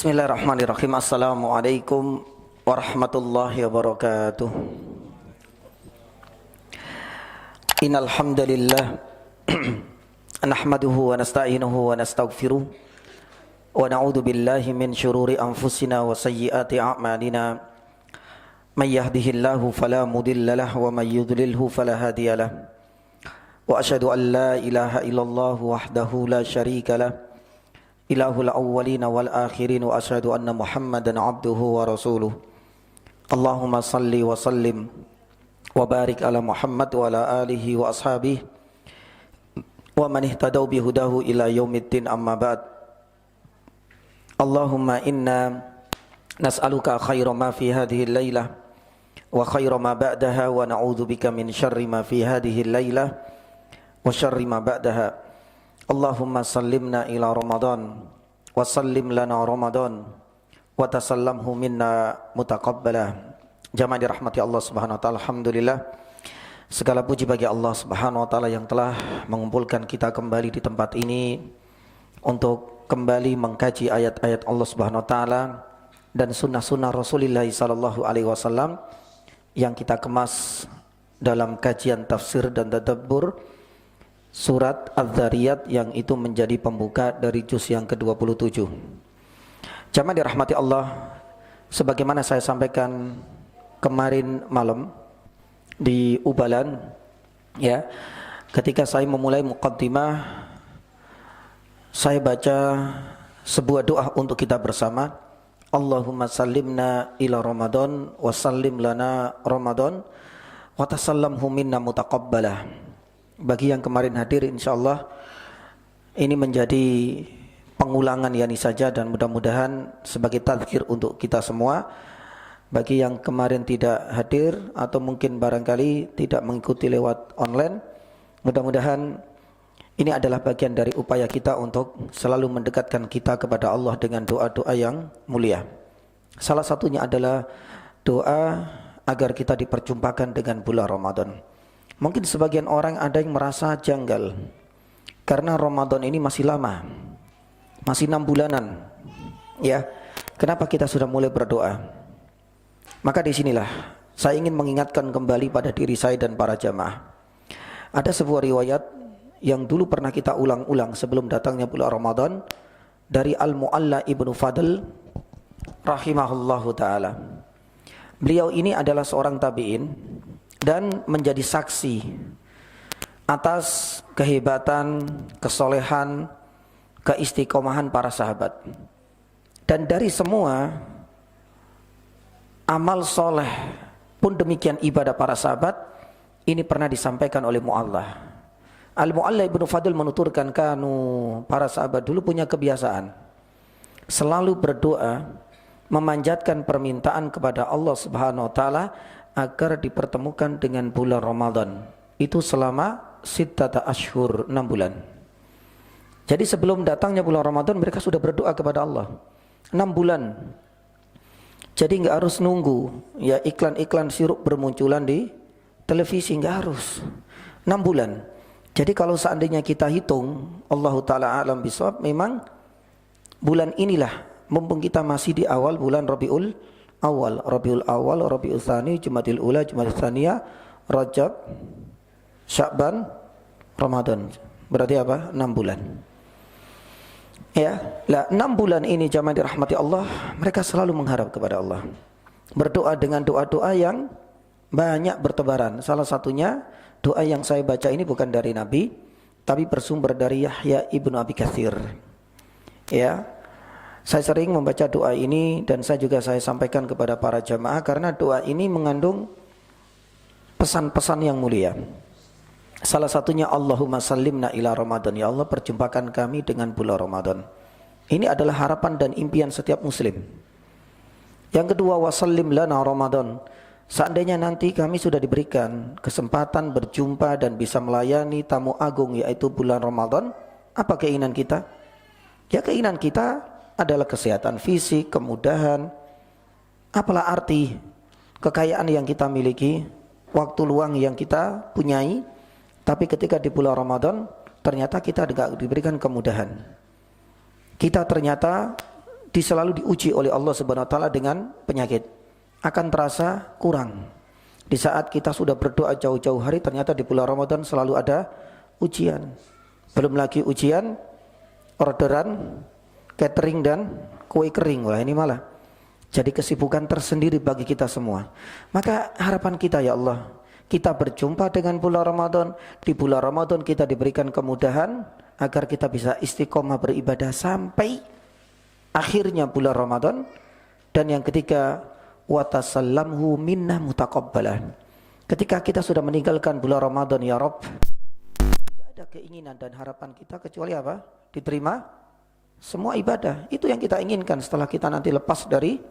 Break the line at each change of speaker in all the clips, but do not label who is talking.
Bismillahirrahmanirrahim. Assalamualaikum warahmatullahi wabarakatuh. Innal hamdalillah nahmaduhu wa nasta'inuhu wa nastaghfiruh wa na'udzu billahi min shururi anfusina wa sayyiati a'malina. May yahdihillahu fala mudilla lahu wa may yudlilhu fala hadiya lahu. Wa asyhadu an la ilaha illallah wahdahu la syarika lahu ilahul awwalina wal akhirin wa asyhadu anna Muhammadan abduhu wa rasuluh. Allahumma salli wa sallim wa barik ala Muhammad wa ala alihi wa ashabihi wa man ihtadaw bihudahu ila yaumiddin, amma ba'd. Allahumma inna nas'aluka khaira ma fi hadhihi al-lailah wa khaira ma ba'daha wa na'udzu bika min syarri ma fi hadhihi al-lailah wa syarri ma ba'daha. Allahumma sallimna ila Ramadan wa sallim lana Ramadan wa tasallamhu minna mutaqabbalah. Jamaah dirahmati Allah Subhanahu wa taala, alhamdulillah segala puji bagi Allah Subhanahu wa taala yang telah mengumpulkan kita kembali di tempat ini untuk kembali mengkaji ayat-ayat Allah Subhanahu wa taala dan sunnah-sunnah Rasulullah sallallahu alaihi wasallam yang kita kemas dalam kajian tafsir dan tadabbur surat Az-Zariyat, yang itu menjadi pembuka dari juz yang ke-27. Jamaah dirahmati Allah, sebagaimana saya sampaikan kemarin malam di Ubalan, ya, ketika saya memulai muqaddimah, saya baca sebuah doa untuk kita bersama. Allahumma sallimna ila Ramadan wa sallim lana Ramadan wa tasallamhu minna mutaqabbalah. Bagi yang kemarin hadir, insyaallah ini menjadi pengulangan yani saja, dan mudah-mudahan sebagai tadzkir untuk kita semua. Bagi yang kemarin tidak hadir atau mungkin barangkali tidak mengikuti lewat online, mudah-mudahan ini adalah bagian dari upaya kita untuk selalu mendekatkan kita kepada Allah dengan doa-doa yang mulia. Salah satunya adalah doa agar kita diperjumpakan dengan bulan Ramadan. Mungkin sebagian orang ada yang merasa janggal karena Ramadan ini masih lama, masih 6 bulanan, ya. Kenapa kita sudah mulai berdoa? Maka disinilah saya ingin mengingatkan kembali pada diri saya dan para jamaah. Ada sebuah riwayat yang dulu pernah kita ulang-ulang sebelum datangnya bulan Ramadan, dari Al-Mu'alla Ibnu Fadl rahimahullahu ta'ala. Beliau ini adalah seorang tabi'in dan menjadi saksi atas kehebatan, kesolehan, keistiqomahan para sahabat. Dan dari semua amal soleh pun demikian ibadah para sahabat, ini pernah disampaikan oleh Mu'allah. Al-Mu'alla Ibnu Fadl menuturkan, para sahabat dulu punya kebiasaan selalu berdoa, memanjatkan permintaan kepada Allah Subhanahu wa taala agar dipertemukan dengan bulan Ramadan. Itu selama 6 ashhur, 6 bulan. Jadi sebelum datangnya bulan Ramadan mereka sudah berdoa kepada Allah 6 bulan. Jadi enggak harus nunggu ya iklan-iklan sirup bermunculan di televisi, enggak harus. 6 bulan. Jadi kalau seandainya kita hitung, Allahu taala alam bisawab, memang bulan inilah, mumpung kita masih di awal bulan Rabiul Awal, Rabiul Tsani, Jumadil Ula, Jumadil Tsaniyah, Rajab, Sya'ban, Ramadan. Berarti apa? 6 bulan. Ya, lah 6 bulan ini jamaah dirahmati Allah, mereka selalu mengharap kepada Allah. Berdoa dengan doa-doa yang banyak bertebaran. Salah satunya doa yang saya baca ini bukan dari Nabi, tapi bersumber dari Yahya Ibnu Abi Katsir. Ya. Saya sering membaca doa ini dan saya sampaikan kepada para jamaah karena doa ini mengandung pesan-pesan yang mulia. Salah satunya Allahumma sallimna ila Ramadan, ya Allah perjumpakan kami dengan bulan Ramadan. Ini adalah harapan dan impian setiap muslim. Yang kedua, wasallim lana Ramadan. Seandainya nanti kami sudah diberikan kesempatan berjumpa dan bisa melayani tamu agung yaitu bulan Ramadan, apa keinginan kita? Ya, keinginan kita adalah kesehatan fisik, kemudahan. Apalah arti kekayaan yang kita miliki, waktu luang yang kita punyai, tapi ketika di bulan Ramadan ternyata kita tidak diberikan kemudahan. Kita ternyata selalu diuji oleh Allah Subhanahu wa taala dengan penyakit. Akan terasa kurang. Di saat kita sudah berdoa jauh-jauh hari, ternyata di bulan Ramadan selalu ada ujian. Belum lagi ujian orderan catering dan kue kering. Wah, ini malah jadi kesibukan tersendiri bagi kita semua. Maka harapan kita ya Allah, kita berjumpa dengan bulan Ramadan. Di bulan Ramadan kita diberikan kemudahan agar kita bisa istiqomah beribadah sampai akhirnya bulan Ramadan. Dan yang ketiga, wa tasallamhu minna mutaqabbalan. Ketika kita sudah meninggalkan bulan Ramadan ya Rabb, tidak ada keinginan dan harapan kita kecuali apa? Diterima semua ibadah. Itu yang kita inginkan setelah kita nanti lepas dari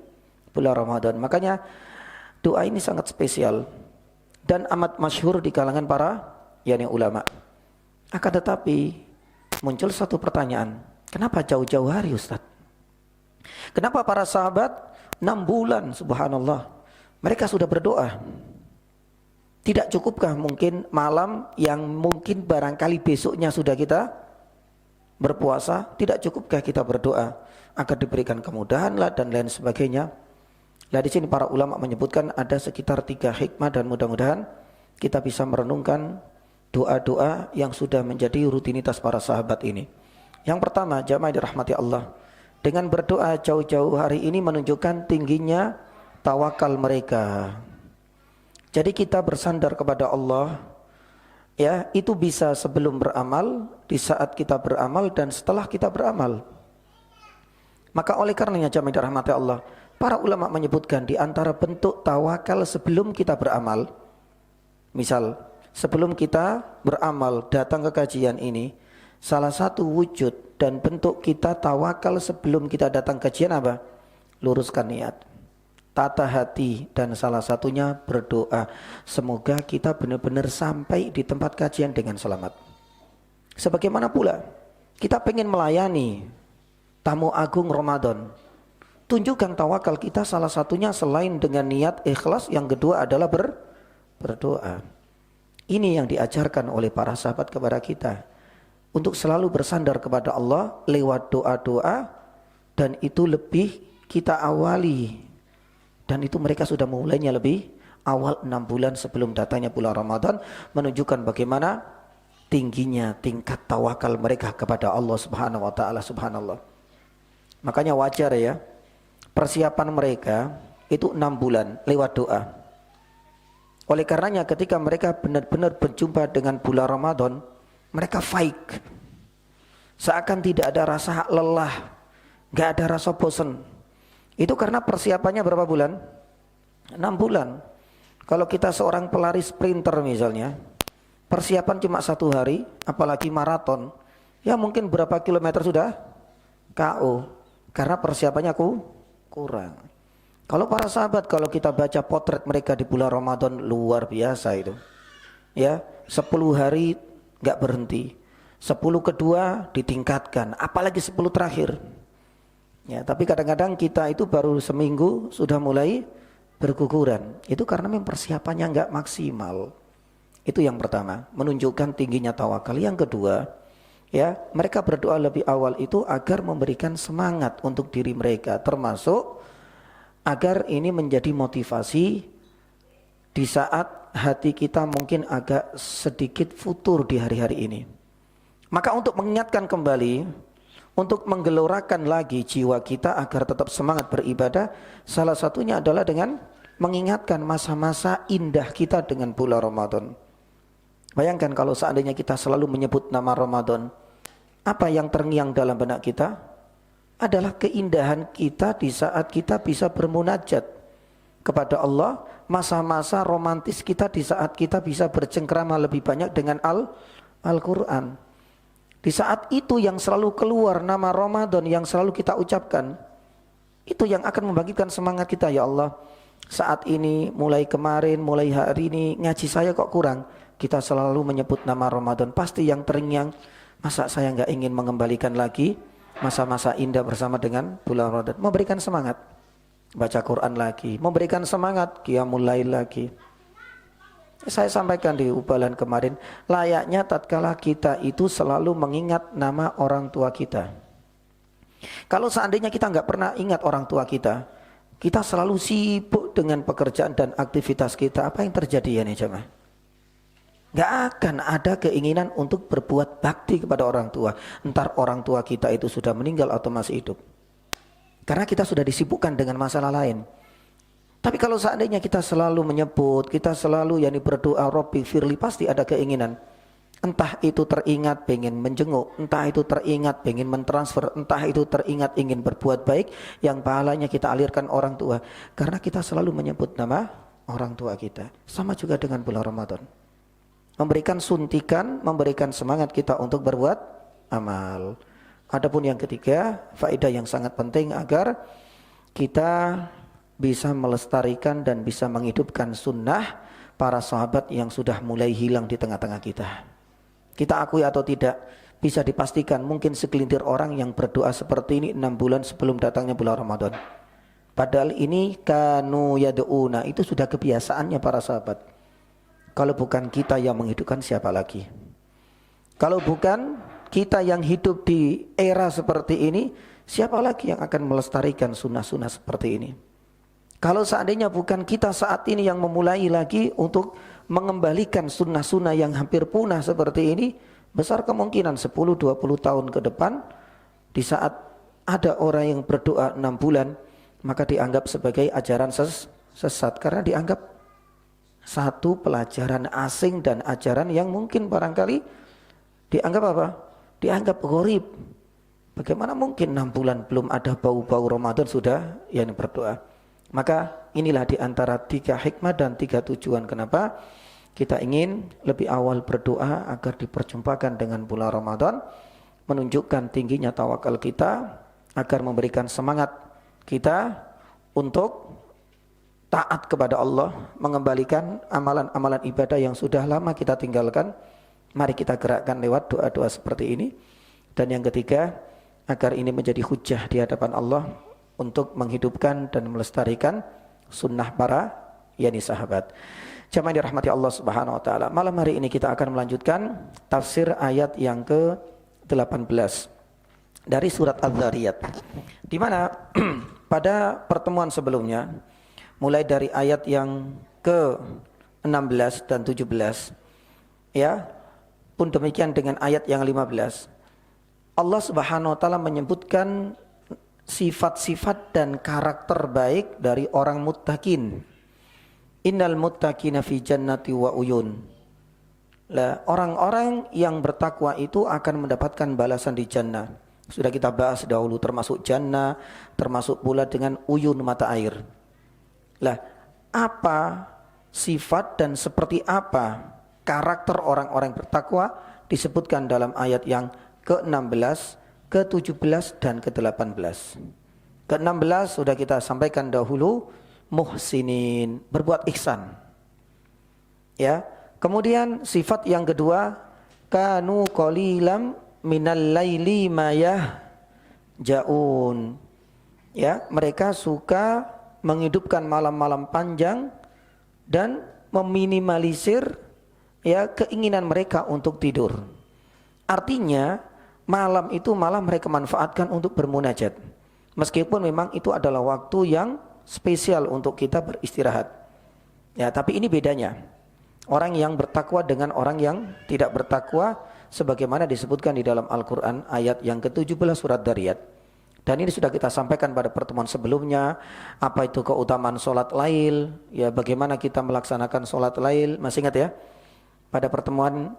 bulan Ramadan. Makanya doa ini sangat spesial dan amat masyhur di kalangan para ulama. Akan tetapi muncul satu pertanyaan, kenapa jauh-jauh hari Ustaz? Kenapa para sahabat 6 bulan subhanallah mereka sudah berdoa? Tidak cukupkah mungkin malam yang mungkin barangkali besoknya sudah kita berpuasa, tidak cukupkah kita berdoa agar diberikan kemudahan lah dan lain sebagainya? Nah, di sini para ulama menyebutkan ada sekitar 3 hikmah dan mudah-mudahan kita bisa merenungkan doa-doa yang sudah menjadi rutinitas para sahabat ini. Yang pertama, jamaah dirahmati Allah, dengan berdoa jauh-jauh hari ini menunjukkan tingginya tawakal mereka. Jadi kita bersandar kepada Allah, ya, itu bisa sebelum beramal, di saat kita beramal dan setelah kita beramal. Maka oleh karenanya jamaah dirahmati Allah, para ulama menyebutkan di antara bentuk tawakal sebelum kita beramal. Misal, sebelum kita beramal datang ke kajian ini, salah satu wujud dan bentuk kita tawakal sebelum kita datang kajian apa? Luruskan niat, tata hati, dan salah satunya berdoa. Semoga kita benar-benar sampai di tempat kajian dengan selamat. Sebagaimana pula kita pengen melayani tamu agung Ramadan. Tunjukkan tawakal kita salah satunya selain dengan niat ikhlas, yang kedua adalah berdoa. Ini yang diajarkan oleh para sahabat kepada kita, untuk selalu bersandar kepada Allah lewat doa-doa, dan itu lebih kita awali. Dan itu mereka sudah memulainya lebih awal 6 bulan sebelum datangnya bulan Ramadan, menunjukkan bagaimana tingginya tingkat tawakal mereka kepada Allah Subhanahu wa taala. Subhanallah. Makanya wajar ya, persiapan mereka itu 6 bulan lewat doa. Oleh karenanya ketika mereka benar-benar berjumpa dengan bulan Ramadan, mereka faik, seakan tidak ada rasa lelah, gak ada rasa bosan. Itu karena persiapannya berapa bulan? 6 bulan. Kalau kita seorang pelari sprinter misalnya, persiapan cuma 1 hari, apalagi maraton, ya mungkin berapa kilometer sudah KO, karena persiapannya kurang. Kalau para sahabat, kalau kita baca potret mereka di bulan Ramadan, luar biasa itu. Ya, 10 hari gak berhenti, 10 kedua ditingkatkan, apalagi 10 terakhir. Ya, tapi kadang-kadang kita itu baru seminggu sudah mulai berguguran. Itu karena memang persiapannya gak maksimal. Itu yang pertama, menunjukkan tingginya tawakal. Yang kedua, ya, mereka berdoa lebih awal itu agar memberikan semangat untuk diri mereka, termasuk agar ini menjadi motivasi di saat hati kita mungkin agak sedikit futur di hari-hari ini. Maka untuk mengingatkan kembali, untuk menggelorakan lagi jiwa kita agar tetap semangat beribadah, salah satunya adalah dengan mengingatkan masa-masa indah kita dengan bulan Ramadan. Bayangkan kalau seandainya kita selalu menyebut nama Ramadan, apa yang terngiang dalam benak kita? Adalah keindahan kita di saat kita bisa bermunajat kepada Allah, masa-masa romantis kita di saat kita bisa bercengkrama lebih banyak dengan Al-Quran. Di saat itu yang selalu keluar nama Ramadan yang selalu kita ucapkan, itu yang akan membangkitkan semangat kita. Ya Allah, saat ini, mulai kemarin, mulai hari ini ngaji saya kok kurang. Kita selalu menyebut nama Ramadan, pasti yang terngiang, masa saya gak ingin mengembalikan lagi masa-masa indah bersama dengan bulan Ramadan. Memberikan semangat baca Quran lagi, memberikan semangat qiyamul lail lagi. Saya sampaikan di ubalan kemarin, layaknya tatkala kita itu selalu mengingat nama orang tua kita. Kalau seandainya kita nggak pernah ingat orang tua kita, kita selalu sibuk dengan pekerjaan dan aktivitas kita, apa yang terjadi ya nih jemaah? Nggak akan ada keinginan untuk berbuat bakti kepada orang tua. Entar orang tua kita itu sudah meninggal atau masih hidup. Karena kita sudah disibukkan dengan masalah lain. Tapi kalau seandainya kita selalu menyebut, kita selalu berdoa, Rabbi firli, pasti ada keinginan. Entah itu teringat pengen menjenguk, entah itu teringat pengen mentransfer, entah itu teringat ingin berbuat baik, yang pahalanya kita alirkan orang tua. Karena kita selalu menyebut nama orang tua kita. Sama juga dengan bulan Ramadan. Memberikan suntikan, memberikan semangat kita untuk berbuat amal. Adapun yang ketiga, faedah yang sangat penting agar kita bisa melestarikan dan bisa menghidupkan sunnah para sahabat yang sudah mulai hilang di tengah-tengah kita. Kita akui atau tidak, bisa dipastikan mungkin segelintir orang yang berdoa seperti ini 6 bulan sebelum datangnya bulan Ramadan. Padahal ini kanu yad'una, itu sudah kebiasaannya para sahabat. Kalau bukan kita yang menghidupkan, siapa lagi? Kalau bukan kita yang hidup di era seperti ini, siapa lagi yang akan melestarikan sunnah-sunnah seperti ini? Kalau seandainya bukan kita saat ini yang memulai lagi untuk mengembalikan sunnah-sunnah yang hampir punah seperti ini, besar kemungkinan 10-20 tahun ke depan, di saat ada orang yang berdoa 6 bulan, maka dianggap sebagai ajaran sesat. Karena dianggap satu pelajaran asing dan ajaran yang mungkin barangkali dianggap apa? Dianggap gharib. Bagaimana mungkin 6 bulan belum ada bau-bau Ramadan sudah berdoa? Maka inilah di antara 3 hikmah dan 3 tujuan kenapa kita ingin lebih awal berdoa agar diperjumpakan dengan bulan Ramadan, menunjukkan tingginya tawakal kita, agar memberikan semangat kita untuk taat kepada Allah, mengembalikan amalan-amalan ibadah yang sudah lama kita tinggalkan. Mari kita gerakkan lewat doa-doa seperti ini. Dan yang ketiga, agar ini menjadi hujjah di hadapan Allah untuk menghidupkan dan melestarikan sunnah para sahabat. Jamaah dirahmati Allah Subhanahu wa taala. Malam hari ini kita akan melanjutkan tafsir ayat yang ke-18 dari surat Az-Zariyat. Di mana pada pertemuan sebelumnya mulai dari ayat yang ke-16 dan 17 pun demikian dengan ayat yang 15. Allah Subhanahu wa taala menyebutkan sifat-sifat dan karakter baik dari orang muttaqin. Innal muttaqina fi jannati wa uyun. Orang-orang yang bertakwa itu akan mendapatkan balasan di jannah. Sudah kita bahas dahulu, termasuk jannah, termasuk pula dengan uyun mata air. Apa sifat dan seperti apa karakter orang-orang bertakwa disebutkan dalam ayat yang ke-16, ke-17 dan ke-18. Ke-16 sudah kita sampaikan dahulu, muhsinin, berbuat ihsan. Kemudian sifat yang kedua, kanu qalilam minal laili ma yahjaun. Mereka suka menghidupkan malam-malam panjang dan meminimalisir keinginan mereka untuk tidur. Artinya malam itu malah mereka manfaatkan untuk bermunajat. Meskipun memang itu adalah waktu yang spesial untuk kita beristirahat. Tapi ini bedanya. Orang yang bertakwa dengan orang yang tidak bertakwa, sebagaimana disebutkan di dalam Al-Quran ayat yang ke-17 surat Dariyat. Dan ini sudah kita sampaikan pada pertemuan sebelumnya. Apa itu keutamaan sholat lail, bagaimana kita melaksanakan sholat lail. Masih ingat pada pertemuan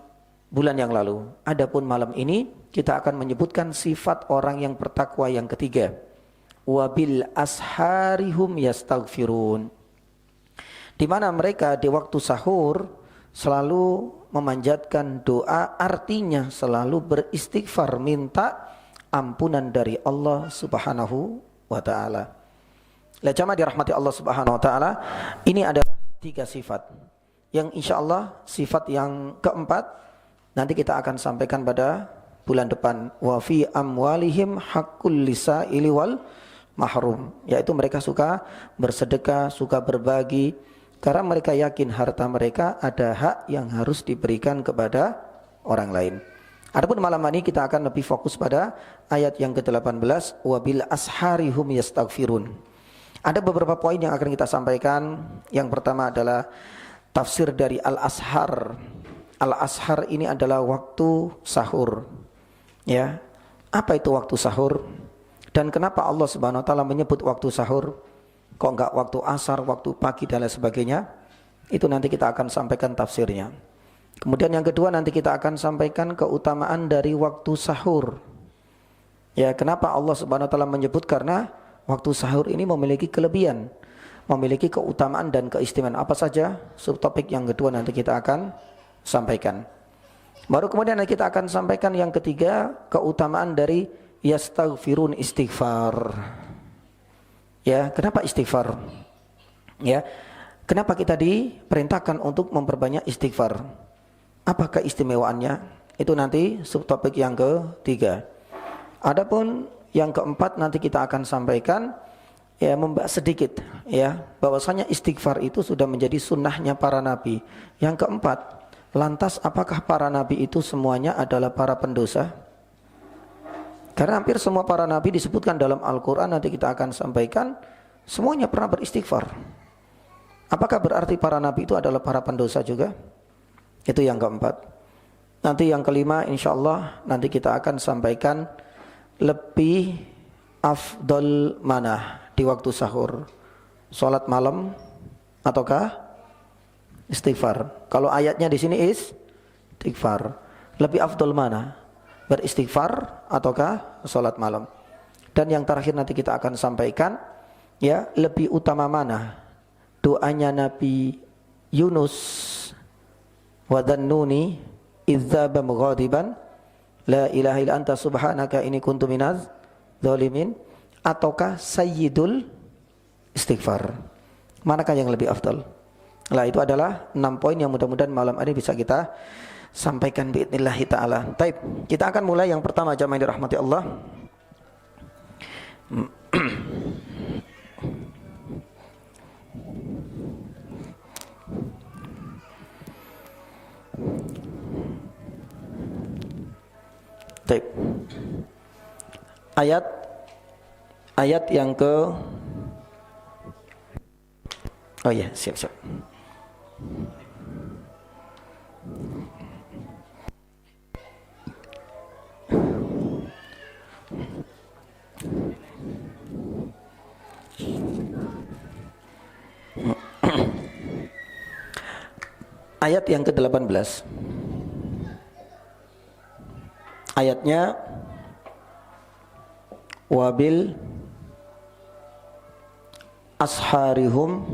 bulan yang lalu. Adapun malam ini kita akan menyebutkan sifat orang yang bertakwa yang ketiga. Wabil asharihum yastaghfirun. Di mana mereka di waktu sahur selalu memanjatkan doa, artinya selalu beristighfar, minta ampunan dari Allah Subhanahu wa taala. Jamaah dirahmati Allah Subhanahu wa taala, ini adalah 3 sifat yang insyaallah sifat yang keempat nanti kita akan sampaikan pada bulan depan. Wa fi amwalihim haqqul lisaili wal mahrum, yaitu mereka suka bersedekah, suka berbagi, karena mereka yakin harta mereka ada hak yang harus diberikan kepada orang lain. Adapun malam ini kita akan lebih fokus pada ayat yang ke-18, wabil asharihum yastaghfirun. Ada beberapa poin yang akan kita sampaikan. Yang pertama adalah tafsir dari al-ashar. Al-ashar ini adalah waktu sahur. Ya. Apa itu waktu sahur? Dan kenapa Allah Subhanahu wa taala menyebut waktu sahur? Kok enggak waktu asar, waktu pagi dan lain sebagainya? Itu nanti kita akan sampaikan tafsirnya. Kemudian yang kedua nanti kita akan sampaikan keutamaan dari waktu sahur. Ya, kenapa Allah Subhanahu wa taala menyebut? Karena waktu sahur ini memiliki kelebihan, memiliki keutamaan dan keistimewaan. Apa saja? Subtopik yang kedua nanti kita akan sampaikan. Baru kemudian nanti kita akan sampaikan yang ketiga, keutamaan dari yastaghfirun, istighfar. Ya, kenapa istighfar? Ya, kenapa kita diperintahkan untuk memperbanyak istighfar? Apa keistimewaannya? Itu nanti subtopik yang ketiga. Adapun yang keempat nanti kita akan sampaikan, ya, membahas sedikit, ya, bahwasanya istighfar itu sudah menjadi sunnahnya para nabi. Yang keempat, lantas apakah para nabi itu semuanya adalah para pendosa? Karena hampir semua para nabi disebutkan dalam Al-Quran, nanti kita akan sampaikan semuanya pernah beristighfar. Apakah berarti para nabi itu adalah para pendosa juga? Itu yang keempat. Nanti yang kelima insyaallah nanti kita akan sampaikan lebih afdol mana di waktu sahur, salat malam ataukah istighfar? Kalau ayatnya di sini istighfar, lebih afdol mana? Beristighfar ataukah salat malam? Dan yang terakhir nanti kita akan sampaikan, ya, lebih utama mana? Doanya Nabi Yunus, wa dhannuni idzaba mughadiban la ilaha illa anta subhanaka inni kuntu minaz zalimin, ataukah sayyidul istighfar? Manakah yang lebih afdal? Nah, itu adalah 6 poin yang mudah-mudahan malam ini bisa kita sampaikan biidznillah taala. Baik, kita akan mulai yang pertama, jamaah yang dirahmati Allah. Baik. Ayat yang ke Oh ya, siap. Ayat yang ke-18. Ayatnya wabil asharihum,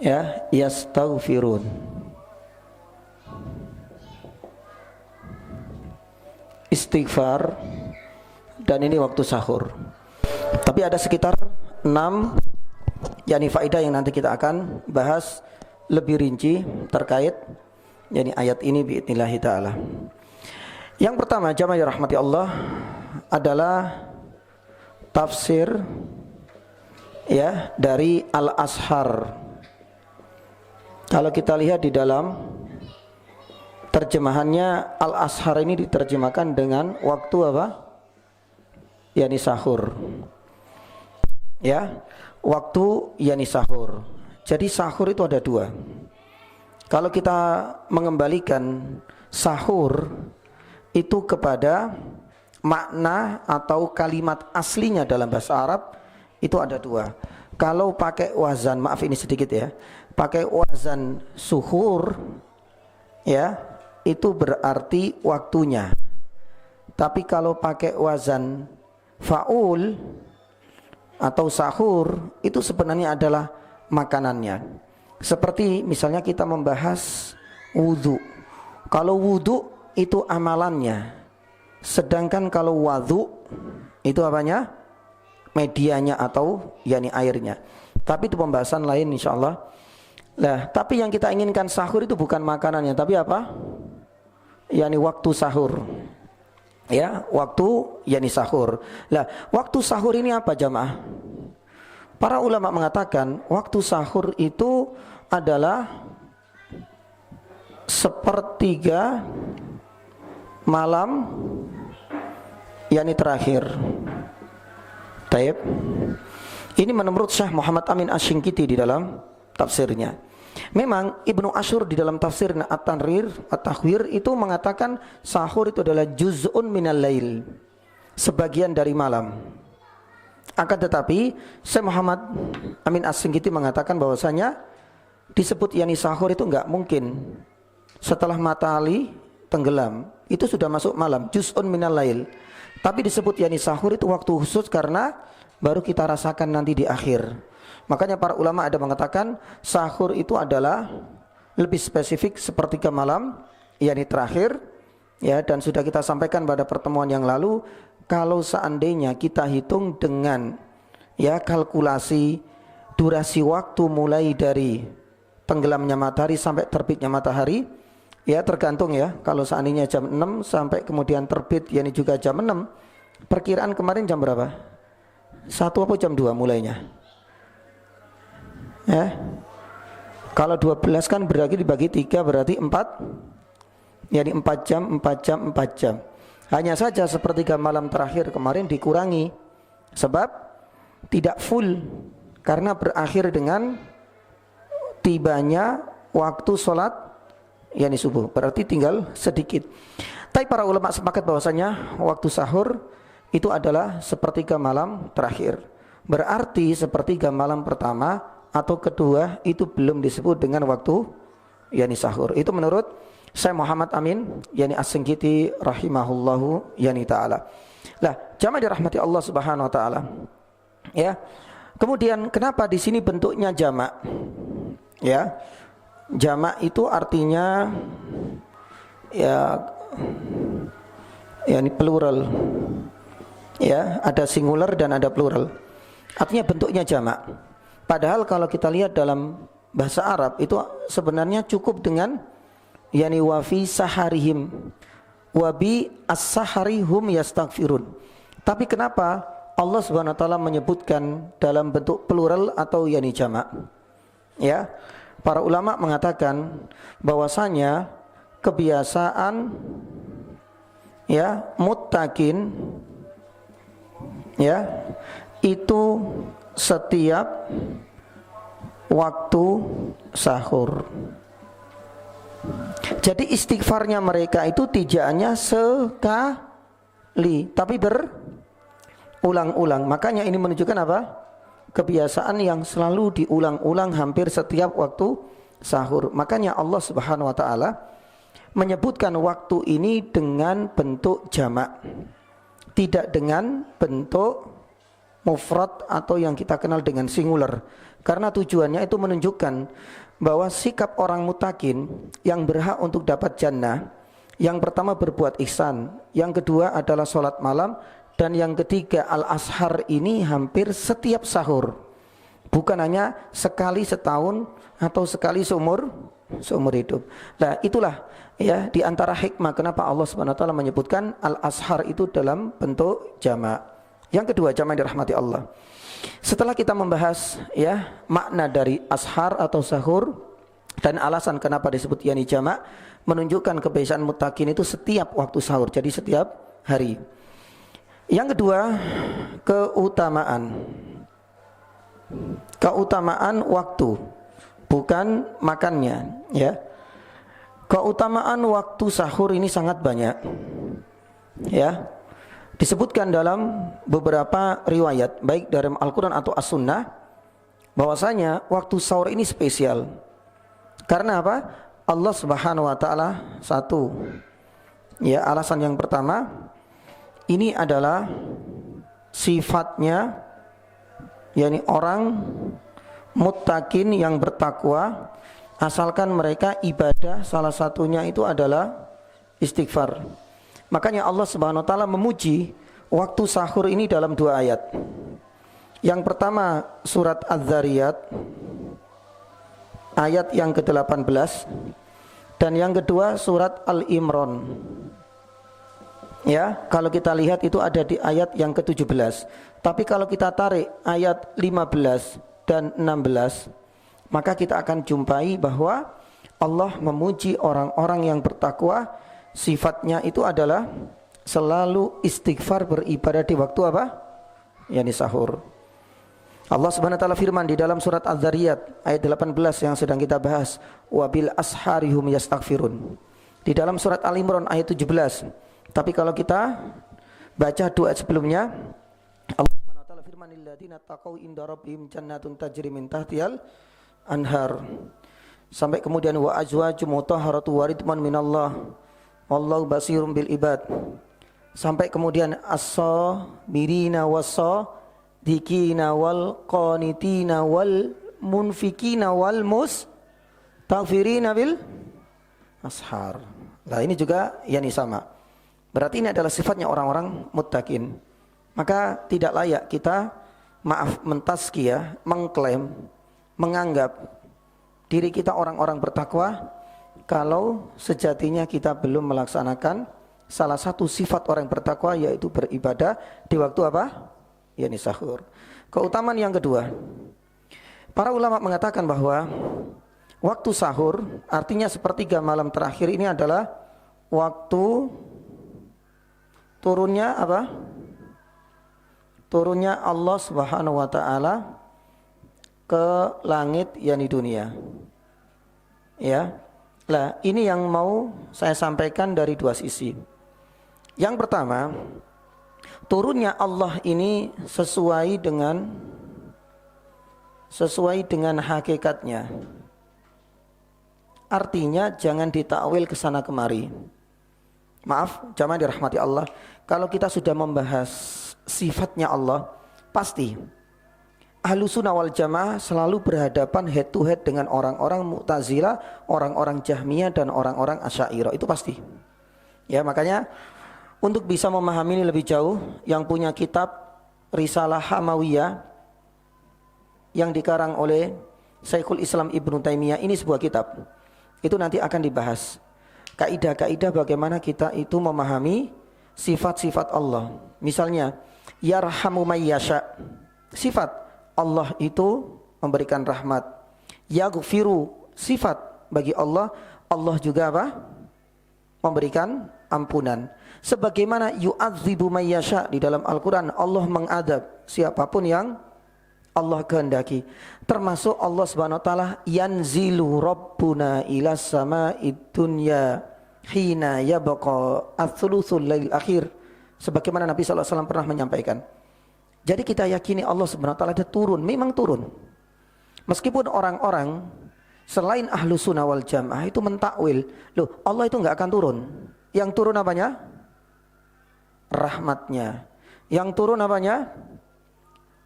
ya, yastaghfirun. Istighfar, dan ini waktu sahur. Tapi ada sekitar 6 yakni faedah yang nanti kita akan bahas lebih rinci terkait yakni ayat ini biidznillah taala. Yang pertama, jamaah yang rahmati Allah, adalah tafsir, ya, dari al-ashar. Kalau kita lihat di dalam terjemahannya, al-ashar ini diterjemahkan dengan waktu apa? Yani sahur. Ya, waktu yani sahur. Jadi sahur itu ada 2. Kalau kita mengembalikan sahur itu kepada makna atau kalimat aslinya dalam bahasa Arab, itu ada 2. Kalau pakai wazan, maaf ini sedikit ya, pakai wazan suhur, ya, itu berarti waktunya. Tapi kalau pakai wazan faul atau sahur, itu sebenarnya adalah makanannya. Seperti misalnya kita membahas wudu. Kalau wudu itu amalannya, sedangkan kalau wadhu itu apanya? Medianya atau yakni airnya. Tapi itu pembahasan lain insyaallah. Nah, tapi yang kita inginkan sahur itu bukan makanannya, tapi apa? Yani waktu sahur. Ya, waktu yani sahur. Lah, waktu sahur ini apa jamaah? Para ulama mengatakan waktu sahur itu adalah 1/3 malam yakni terakhir. Taib. Ini menurut Syekh Muhammad Amin Asy-Syinkiti di dalam tafsirnya. Memang Ibnu Asyur di dalam tafsir At-Tahwir itu mengatakan sahur itu adalah juz'un minal lail, sebagian dari malam. Akan tetapi Syekh Muhammad Amin Asy-Syinkiti mengatakan bahwasanya disebut yani sahur itu enggak mungkin setelah matahari tenggelam, itu sudah masuk malam, juz'un minal lail. Tapi disebut yani sahur itu waktu khusus karena baru kita rasakan nanti di akhir. Makanya para ulama ada mengatakan sahur itu adalah lebih spesifik sepertiga malam, yakni terakhir, ya. Dan sudah kita sampaikan pada pertemuan yang lalu, kalau seandainya kita hitung dengan ya kalkulasi durasi waktu mulai dari tenggelamnya matahari sampai terbitnya matahari, ya tergantung ya. Kalau seandainya jam 6 sampai kemudian terbit, yakni juga jam 6, perkiraan kemarin jam berapa? 1 apa jam 2 mulainya? Ya. Kalau 12 kan berarti dibagi 3 berarti 4. Jadi 4 jam, 4 jam, 4 jam. Hanya saja sepertiga malam terakhir kemarin dikurangi sebab tidak full karena berakhir dengan tibanya waktu sholat yakni subuh. Berarti tinggal sedikit. Tapi para ulama sepakat bahwasanya waktu sahur itu adalah sepertiga malam terakhir. Berarti sepertiga malam pertama atau kedua itu belum disebut dengan waktu yani sahur. Itu menurut Syekh Muhammad Amin yani Asy-Syinkiti rahimahullahu yani taala. Lah, jamaah dirahmati Allah Subhanahu wa taala. Ya. Kemudian kenapa di sini bentuknya jamak? Ya. Jamak itu artinya ya yani plural. Ya, ada singular dan ada plural. Artinya bentuknya jamak. Padahal kalau kita lihat dalam bahasa Arab itu sebenarnya cukup dengan yani wa fi saharihim wa bi as-saharihum yastaghfirun. Tapi kenapa Allah Subhanahu wa taala menyebutkan dalam bentuk plural atau yani jamak? Ya. Para ulama mengatakan bahwasanya kebiasaan ya muttaqin ya itu setiap waktu sahur. Jadi istighfarnya mereka itu tidak hanya sekali, tapi berulang-ulang. Makanya ini menunjukkan apa? Kebiasaan yang selalu diulang-ulang hampir setiap waktu sahur. Makanya Allah Subhanahu wa taala menyebutkan waktu ini dengan bentuk jamak, tidak dengan bentuk mufrad atau yang kita kenal dengan singular. Karena tujuannya itu menunjukkan bahwa sikap orang mutakin yang berhak untuk dapat jannah, yang pertama berbuat ihsan, yang kedua adalah sholat malam, dan yang ketiga al-ashar ini hampir setiap sahur, bukan hanya sekali setahun atau sekali seumur hidup. Nah itulah ya di antara hikmah kenapa Allah Subhanahu wa taala menyebutkan al-ashar itu dalam bentuk jamak. Yang kedua, jamaah dirahmati Allah. Setelah kita membahas ya makna dari ashar atau sahur dan alasan kenapa disebut yani jamak, menunjukkan kebiasaan muttaqin itu setiap waktu sahur, jadi setiap hari. Yang kedua, keutamaan. Keutamaan waktu, bukan makannya, ya. Keutamaan waktu sahur ini sangat banyak. Ya. Disebutkan dalam beberapa riwayat baik dari Al-Quran atau As-Sunnah bahwasanya waktu sahur ini spesial. Karena apa? Allah Subhanahu wa taala satu. Ya, alasan yang pertama ini adalah sifatnya yakni orang muttaqin yang bertakwa asalkan mereka ibadah salah satunya itu adalah istighfar. Makanya Allah Subhanahu wa taala memuji waktu sahur ini dalam 2 ayat. Yang pertama surat Az-Zariyat ayat yang ke-18 dan yang kedua surat Al-Imran. Ya, kalau kita lihat itu ada di ayat yang ke-17. Tapi kalau kita tarik ayat 15 dan 16, maka kita akan jumpai bahwa Allah memuji orang-orang yang bertakwa sifatnya itu adalah selalu istighfar, beribadah di waktu apa? Yani sahur. Allah Subhanahu wa taala firman di dalam surat Az-Zariyat ayat 18 yang sedang kita bahas, wabil asharihum yastaghfirun. Di dalam surat Al-Imran ayat 17. Tapi kalau kita baca dua ayat sebelumnya, Allah Subhanahu wa taala firman, illadzina taqau inda rabbihim jannatun tajri min tahtihal anhar. Sampai kemudian wa azwajum mutahharatu wa ridwan minallah wallahu basirum bil ibad. Sampai kemudian as-sabirina was-sadiqina wal qanitina wal munfikina wal mustaghfirina bil ashar. Nah, ini juga yani sama. Berarti ini adalah sifatnya orang-orang muttaqin. Maka tidak layak kita mentazkiyah, mengklaim, menganggap diri kita orang-orang bertakwa kalau sejatinya kita belum melaksanakan salah satu sifat orang bertakwa, yaitu beribadah di waktu apa? Yani sahur. Keutamaan yang kedua, para ulama mengatakan bahwa waktu sahur artinya sepertiga malam terakhir ini adalah waktu turunnya apa? Turunnya Allah Subhanahu wa taala ke langit yani dunia. Ya. Lah, ini yang mau saya sampaikan dari dua sisi. Yang pertama, turunnya Allah ini sesuai dengan hakikatnya. Artinya jangan ditakwil ke sana kemari. Maaf, jamaah dirahmati Allah, kalau kita sudah membahas sifatnya Allah, pasti Ahlussunnah wal Jamaah selalu berhadapan head to head dengan orang-orang Mu'tazilah, orang-orang Jahmiyah dan orang-orang Asy'ariyah. Itu pasti. Ya, makanya untuk bisa memahami ini lebih jauh, yang punya kitab Risalah Hamawiyah yang dikarang oleh Syekhul Islam Ibnu Taimiyah, ini sebuah kitab. Itu nanti akan dibahas kaidah-kaidah bagaimana kita itu memahami sifat-sifat Allah. Misalnya, yarhamu may yasha. Sifat Allah itu memberikan rahmat. Yaghfiru, sifat bagi Allah, Allah juga apa? Memberikan ampunan. Sebagaimana yu'adzibu may yasha, di dalam Al-Qur'an Allah mengadab siapapun yang Allah kehendaki. Termasuk Allah Subhanahu wa taala, yanzilu rabbuna ila sama'id dunya hina yabqa ats-tsulusul lail akhir. Sebagaimana Nabi sallallahu alaihi wasallam pernah menyampaikan. Jadi kita yakini Allah Subhanahu wa taala ada turun, memang turun. Meskipun orang-orang selain Ahlussunnah wal Jamaah itu mentakwil, loh Allah itu enggak akan turun. Yang turun apanya? Rahmatnya. Yang turun apanya?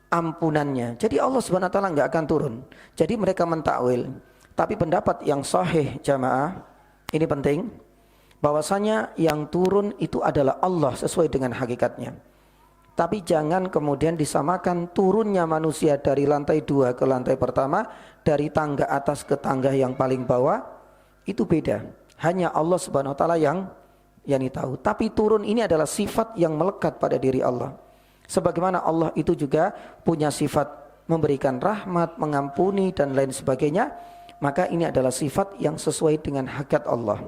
Ampunannya. Jadi Allah Subhanahu wa taala enggak akan turun. Jadi mereka mentakwil. Tapi pendapat yang sahih jamaah, ini penting, bahwasanya yang turun itu adalah Allah sesuai dengan hakikatnya. Tapi jangan kemudian disamakan turunnya manusia dari lantai 2 ke lantai pertama, dari tangga atas ke tangga yang paling bawah, itu beda. Hanya Allah Subhanahu wa taala yang tahu. Tapi turun ini adalah sifat yang melekat pada diri Allah. Sebagaimana Allah itu juga punya sifat memberikan rahmat, mengampuni dan lain sebagainya, maka ini adalah sifat yang sesuai dengan hakikat Allah.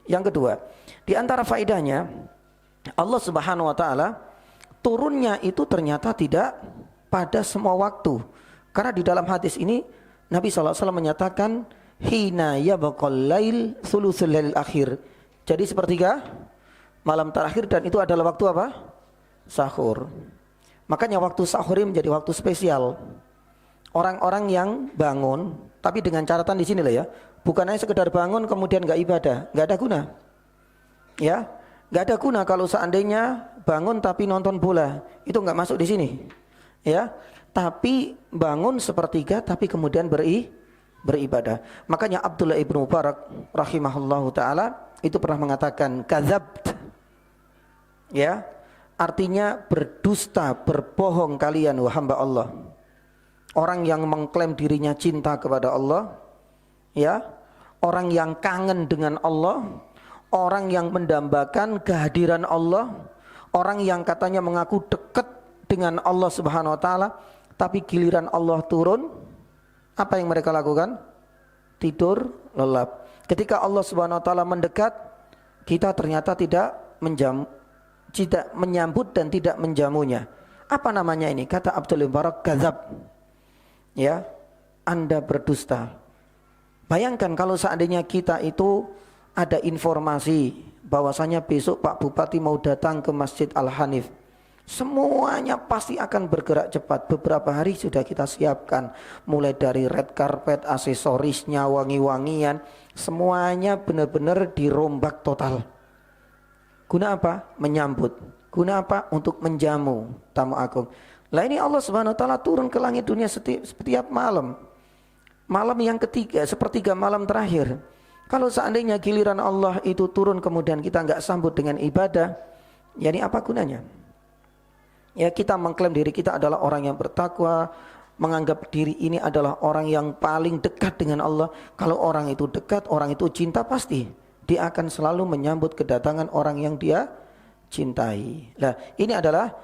Yang kedua, di antara faedahnya, Allah Subhanahu wa taala turunnya itu ternyata tidak pada semua waktu. Karena di dalam hadis ini Nabi SAW menyatakan hina yabqal lail thuluthul lail akhir. Jadi sepertiga malam terakhir, dan itu adalah waktu apa? Sahur. Makanya waktu sahur ini menjadi waktu spesial. Orang-orang yang bangun, tapi dengan catatan di sini lah ya, bukan hanya sekedar bangun kemudian enggak ibadah, enggak ada guna. Ya, enggak ada guna kalau seandainya bangun tapi nonton bola, itu enggak masuk di sini. Ya, tapi bangun sepertiga tapi kemudian beribadah. Makanya Abdullah ibnu Mubarak rahimahullahu taala itu pernah mengatakan kadzabt. Ya, artinya berdusta, berbohong kalian wahai hamba Allah. Orang yang mengklaim dirinya cinta kepada Allah, ya, orang yang kangen dengan Allah, orang yang mendambakan kehadiran Allah, orang yang katanya mengaku dekat dengan Allah Subhanahu wa taala, tapi giliran Allah turun, apa yang mereka lakukan? Tidur lelap. Ketika Allah Subhanahu wa taala mendekat, kita ternyata tidak menyambut dan tidak menjamunya. Apa namanya ini? Kata Abdul Mubarak, kadzab. Ya, Anda berdusta. Bayangkan kalau seandainya kita itu ada informasi bahwasanya besok Pak Bupati mau datang ke Masjid Al-Hanif. Semuanya pasti akan bergerak cepat. Beberapa hari sudah kita siapkan, mulai dari red carpet, aksesorisnya, wangi-wangian, semuanya benar-benar dirombak total. Guna apa? Menyambut. Guna apa? Untuk menjamu tamu agung. Lah ini Allah Subhanahu wa taala turun ke langit dunia setiap malam. Malam yang ketiga, sepertiga malam terakhir. Kalau seandainya giliran Allah itu turun kemudian kita enggak sambut dengan ibadah, ya ini apa gunanya? Ya, kita mengklaim diri kita adalah orang yang bertakwa, menganggap diri ini adalah orang yang paling dekat dengan Allah. Kalau orang itu dekat, orang itu cinta, pasti dia akan selalu menyambut kedatangan orang yang dia cintai. Nah, ini adalah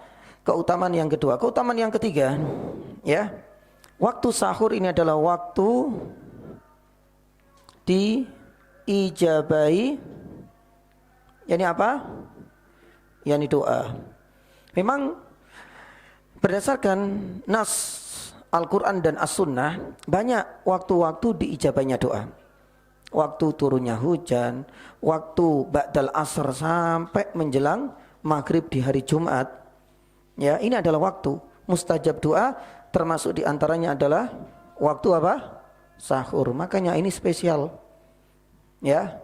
keutamaan yang kedua. Keutamaan yang ketiga, ya, waktu sahur ini adalah waktu diijabahi, yakni apa? Yakni doa. Memang berdasarkan nas Al-Quran dan As-Sunnah, banyak waktu-waktu diijabahnya doa. Waktu turunnya hujan, waktu ba'dal asr sampai menjelang maghrib di hari Jumat. Ya, ini adalah waktu mustajab doa, termasuk diantaranya adalah waktu apa? Sahur. Makanya ini spesial. Ya,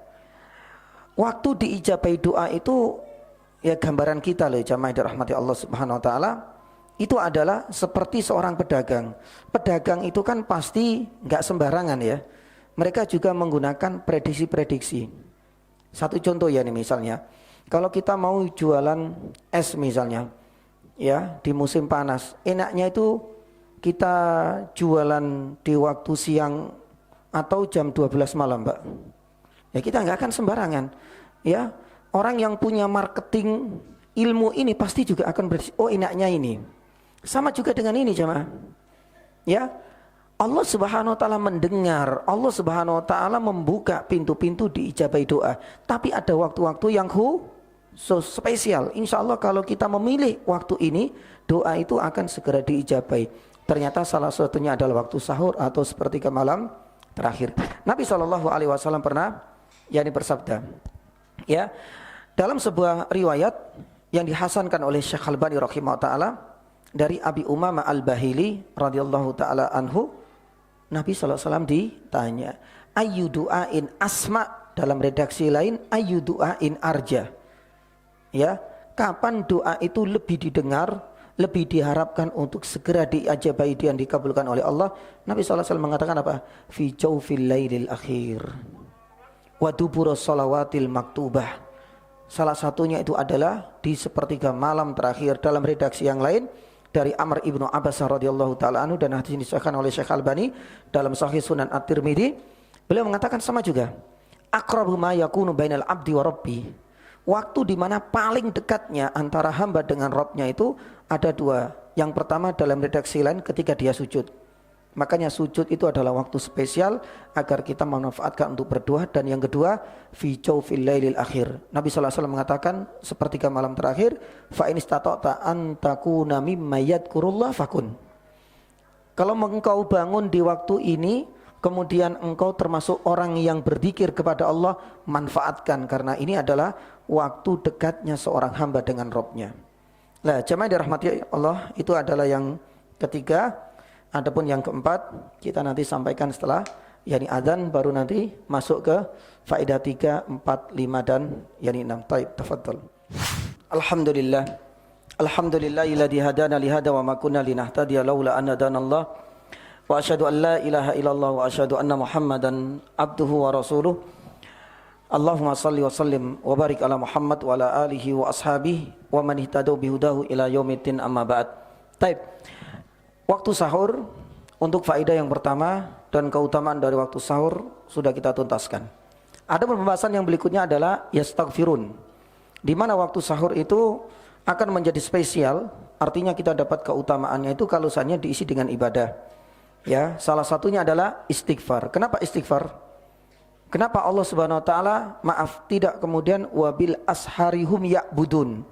waktu diijabahi doa itu ya gambaran kita loh jamaah dirahmati Allah Subhanahu wa taala. Itu adalah seperti seorang pedagang. Pedagang itu kan pasti nggak sembarangan ya. Mereka juga menggunakan prediksi-prediksi. Satu contoh ya nih misalnya, kalau kita mau jualan es misalnya, ya di musim panas, enaknya itu kita jualan di waktu siang atau jam 12 malam, Mbak. Ya kita nggak akan sembarangan. Ya, orang yang punya marketing ilmu ini pasti juga akan oh enaknya ini. Sama juga dengan ini jemaah. Ya, Allah Subhanahu wa taala mendengar, Allah Subhanahu wa taala membuka pintu-pintu diijabahi doa. Tapi ada waktu-waktu yang spesial. Insya Allah kalau kita memilih waktu ini, doa itu akan segera diijabahi. Ternyata salah satunya adalah waktu sahur atau sepertiga malam terakhir. Nabi SAW pernah bersabda, ya, dalam sebuah riwayat yang dihasankan oleh Syekh Al-Albani rahimahullah taala dari Abi Umamah Al-Bahili radhiyallahu taala anhu, Nabi SAW ditanya, ayyu du'ain asma, dalam redaksi lain ayyu du'ain arja. Ya, kapan doa itu lebih didengar, lebih diharapkan untuk segera diajabai dan dikabulkan oleh Allah? Nabi SAW mengatakan apa? Fi jawfil lailil akhir wa dubura shalawatil maktubah. Salah satunya itu adalah di sepertiga malam terakhir. Dalam redaksi yang lain dari Amr ibnu Abbas radhiyallahu taala anhu, dan hadis ini disahkan oleh Syekh Albani dalam Sahih Sunan At-Tirmidzi, beliau mengatakan sama juga, aqrabu ma yakunu bainal abdi wa rabbi. Waktu di mana paling dekatnya antara hamba dengan Rabbnya itu ada dua. Yang pertama dalam redaksi lain ketika dia sujud. Makanya sujud itu adalah waktu spesial agar kita memanfaatkan untuk berdoa. Dan yang kedua, fi jawfil lailil akhir. Nabi SAW mengatakan sepertiga malam terakhir, fa in istata'ta an takuna mimma yadhkurullah fakun. Kalau engkau bangun di waktu ini, kemudian engkau termasuk orang yang berzikir kepada Allah, manfaatkan, karena ini adalah waktu dekatnya seorang hamba dengan Rabbnya. Nah, jemaah dirahmati Allah, itu adalah yang ketiga. Adapun yang keempat kita nanti sampaikan setelah yakni adzan, baru nanti masuk ke faedah 3, 4, 5 dan yakni 6. Baik, tafadhal. Alhamdulillah. Alhamdulillahilladzi hadana li hada wa ma kunna linahtadiya laula an hadanallah. Wa asyhadu an la ilaha illallah wa asyhadu anna Muhammadan abduhu wa rasuluh. Allahumma salli wa sallim wa barik ala Muhammad wa ala alihi wa ashabihi wa man ihtadaw bihudahu ila yaumiddin, amma ba'd. Baik. Waktu sahur untuk faedah yang pertama dan keutamaan dari waktu sahur sudah kita tuntaskan. Ada pembahasan yang berikutnya adalah yastaghfirun, di mana waktu sahur itu akan menjadi spesial, artinya kita dapat keutamaannya itu kalau misalnya diisi dengan ibadah. Ya, salah satunya adalah istighfar. Kenapa istighfar? Kenapa Allah Subhanahu wa taala tidak kemudian wabil asharihum ya'budun?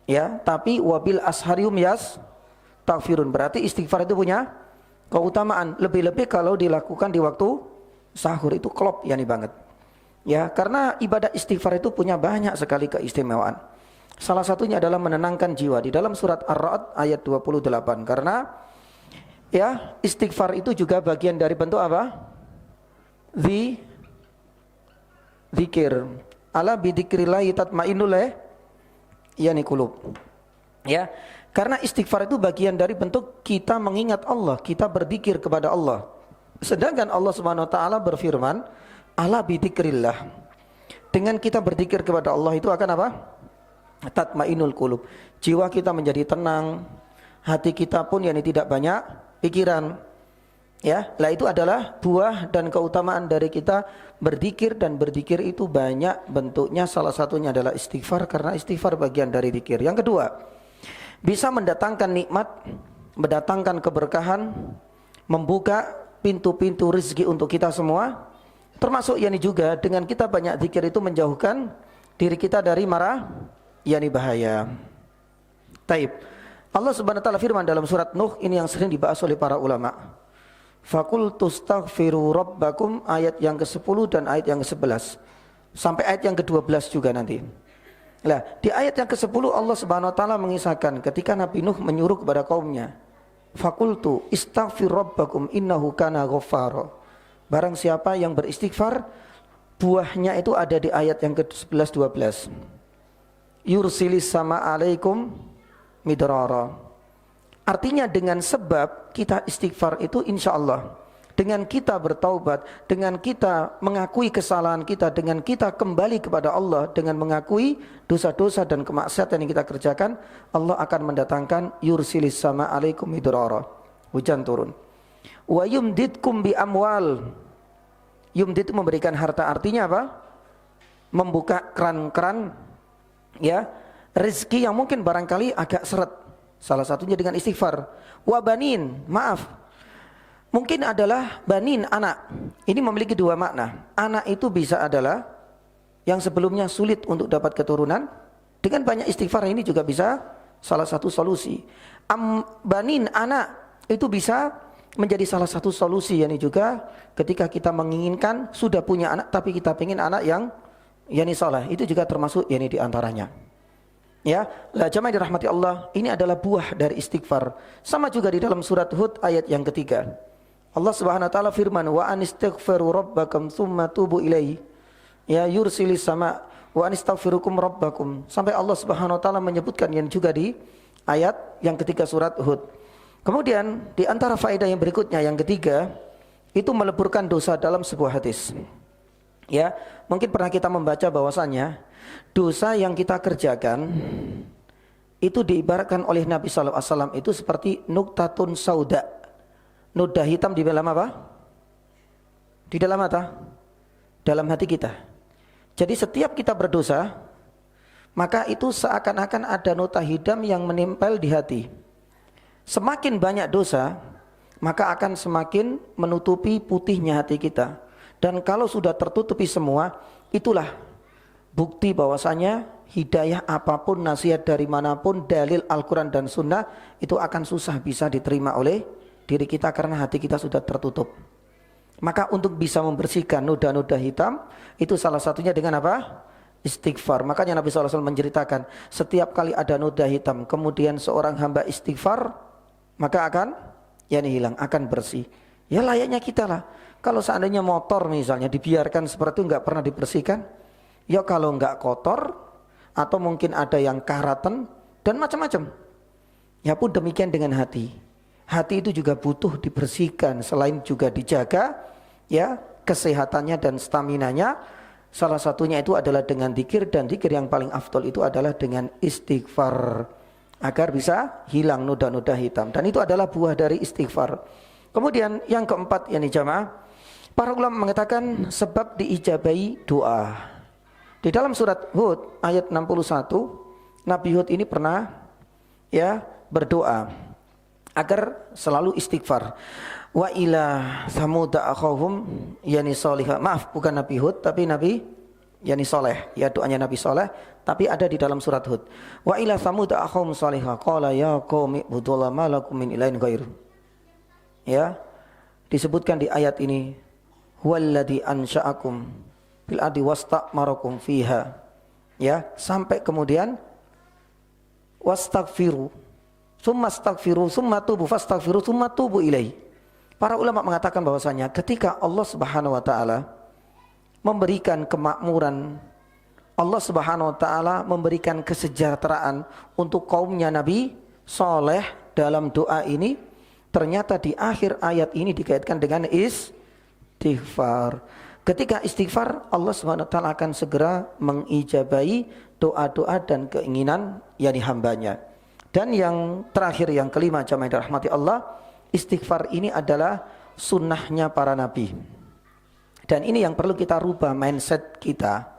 Ya, tapi wabil asharihum yastaghfirun. Berarti istighfar itu punya keutamaan, lebih-lebih kalau dilakukan di waktu sahur itu klop yani banget. Ya, karena ibadah istighfar itu punya banyak sekali keistimewaan. Salah satunya adalah menenangkan jiwa di dalam surat Ar-Ra'd ayat 28. Karena ya, istighfar itu juga bagian dari bentuk apa? Zikir. Ala bidzikrillah tatmainnul yani qulub. Ya, karena istighfar itu bagian dari bentuk kita mengingat Allah, kita berzikir kepada Allah. Sedangkan Allah Subhanahu wa taala berfirman, ala bidzikrillah. Dengan kita berzikir kepada Allah itu akan apa? Tatmainnul qulub. Jiwa kita menjadi tenang, hati kita pun yani tidak banyak pikiran. Ya, lah itu adalah buah dan keutamaan dari kita berzikir, dan berzikir itu banyak bentuknya, salah satunya adalah istighfar, karena istighfar bagian dari zikir. Yang kedua, bisa mendatangkan nikmat, mendatangkan keberkahan, membuka pintu-pintu rezeki untuk kita semua. Termasuk yani juga dengan kita banyak zikir itu menjauhkan diri kita dari mara yani bahaya. Taib. Allah Subhanahu wa taala firman dalam surat Nuh, ini yang sering dibahas oleh para ulama. Faqultu astaghfiru rabbakum, ayat yang ke-10 dan ayat yang ke-11 sampai ayat yang ke-12 juga nanti. Nah, di ayat yang ke-10 Allah Subhanahu wa taala mengisahkan ketika Nabi Nuh menyuruh kepada kaumnya, faqultu istaghfir rabbakum innahu kana ghaffara. Barang siapa yang beristighfar, buahnya itu ada di ayat yang ke-11 12. Yursilis sama alaikum midrara. Artinya dengan sebab kita istighfar itu insya Allah, dengan kita bertaubat, dengan kita mengakui kesalahan kita, dengan kita kembali kepada Allah, dengan mengakui dosa-dosa dan kemaksiatan yang kita kerjakan, Allah akan mendatangkan yursilis sama alaikum midrara, hujan turun. Wa yumdidkum bi amwal. Yumdid itu memberikan harta, artinya apa? Membuka keran-keran ya rezeki yang mungkin barangkali agak seret. Salah satunya dengan istighfar. Wa banin, maaf, mungkin adalah banin, anak. Ini memiliki dua makna. Anak itu bisa adalah yang sebelumnya sulit untuk dapat keturunan, dengan banyak istighfar ini juga bisa salah satu solusi. Banin, anak, itu bisa menjadi salah satu solusi. Yani juga ketika kita menginginkan sudah punya anak tapi kita pengen anak yang yani saleh, itu juga termasuk yani di antaranya. Ya, la jamaah dirahmati Allah, ini adalah buah dari istighfar. Sama juga di dalam surat Hud ayat yang ketiga. Allah Subhanahu wa taala firman, wa anistaghfiru rabbakum tsumma tubu ilaihi. Ya, yursilis sama wa anistaghfirukum rabbakum. Sampai Allah Subhanahu wa taala menyebutkan yang juga di ayat yang ketiga surat Hud. Kemudian di antara faedah yang berikutnya yang ketiga, itu meleburkan dosa dalam sebuah hadis. Ya, mungkin pernah kita membaca bahwasannya dosa yang kita kerjakan itu diibaratkan oleh Nabi SAW itu seperti nuktatun sauda, noda hitam di dalam apa? Di dalam mata, dalam hati kita. Jadi setiap kita berdosa, maka itu seakan-akan ada nota hitam yang menempel di hati. Semakin banyak dosa, maka akan semakin menutupi putihnya hati kita. Dan kalau sudah tertutupi semua, itulah bukti bahwasanya hidayah apapun, nasihat dari manapun, dalil Al-Quran dan Sunnah, itu akan susah bisa diterima oleh diri kita karena hati kita sudah tertutup. Maka untuk bisa membersihkan noda-noda hitam, itu salah satunya dengan apa? Istighfar. Makanya Nabi SAW menceritakan, setiap kali ada noda hitam, kemudian seorang hamba istighfar, maka akan hilang, akan bersih. Ya layaknya kita lah. Kalau seandainya motor misalnya dibiarkan seperti itu, nggak pernah dibersihkan, ya kalau nggak kotor, atau mungkin ada yang karatan dan macam-macam. Ya pun demikian dengan hati. Hati itu juga butuh dibersihkan, selain juga dijaga ya kesehatannya dan staminanya. Salah satunya itu adalah dengan zikir, dan zikir yang paling afdol itu adalah dengan istighfar, agar bisa hilang noda-noda hitam, dan itu adalah buah dari istighfar. Kemudian yang keempat yakni jamaah, para ulama mengatakan sebab diijabahi doa. Di dalam surat Hud ayat 61, Nabi Hud ini pernah ya berdoa agar selalu istighfar. Wa ila Samud akhahum yani Salih. Maaf, bukan Nabi Hud tapi Nabi yani Saleh. Ya, doanya Nabi Saleh tapi ada di dalam surat Hud. Wa ila Samud akhahum Salih qala ya qaumi ibudullaha ma lakum min ilahin ghairu. Ya, disebutkan di ayat ini huwallazi ansha'akum fil ardi wastamarakum fiha. Ya, sampai kemudian wastaghfiru summa astaghfiru summa tubu fastaghfiru summa tubu ilaihi. Para ulama mengatakan bahwasanya ketika Allah Subhanahu wa taala memberikan kemakmuran, Allah Subhanahu wa taala memberikan kesejahteraan untuk kaumnya Nabi Saleh dalam doa ini, ternyata di akhir ayat ini dikaitkan dengan istighfar. Ketika istighfar, Allah Subhanahu wa taala akan segera mengijabahi doa-doa dan keinginan yakni hambanya. Dan yang terakhir, yang kelima, jamaah yang dirahmati Allah, istighfar ini adalah sunnahnya para nabi. Dan ini yang perlu kita rubah mindset kita.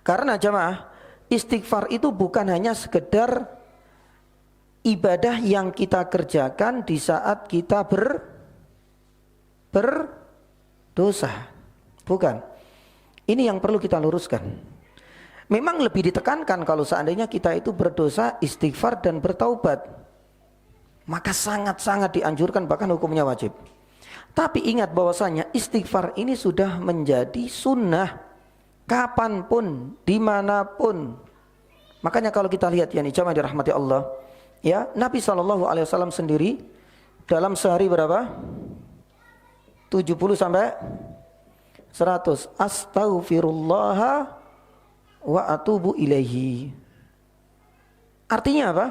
Karena jamaah, istighfar itu bukan hanya sekedar ibadah yang kita kerjakan di saat kita berdosa. Bukan. Ini yang perlu kita luruskan. Memang lebih ditekankan kalau seandainya kita itu berdosa, istighfar dan bertaubat, maka sangat-sangat dianjurkan, bahkan hukumnya wajib. Tapi ingat bahwasanya istighfar ini sudah menjadi sunnah kapanpun, dimanapun. Makanya kalau kita lihat ya, jamaah dirahmati Allah, ya, Nabi SAW sendiri dalam sehari berapa? 70 sampai 100 astaghfirullah wa atubu ilaihi. Artinya apa?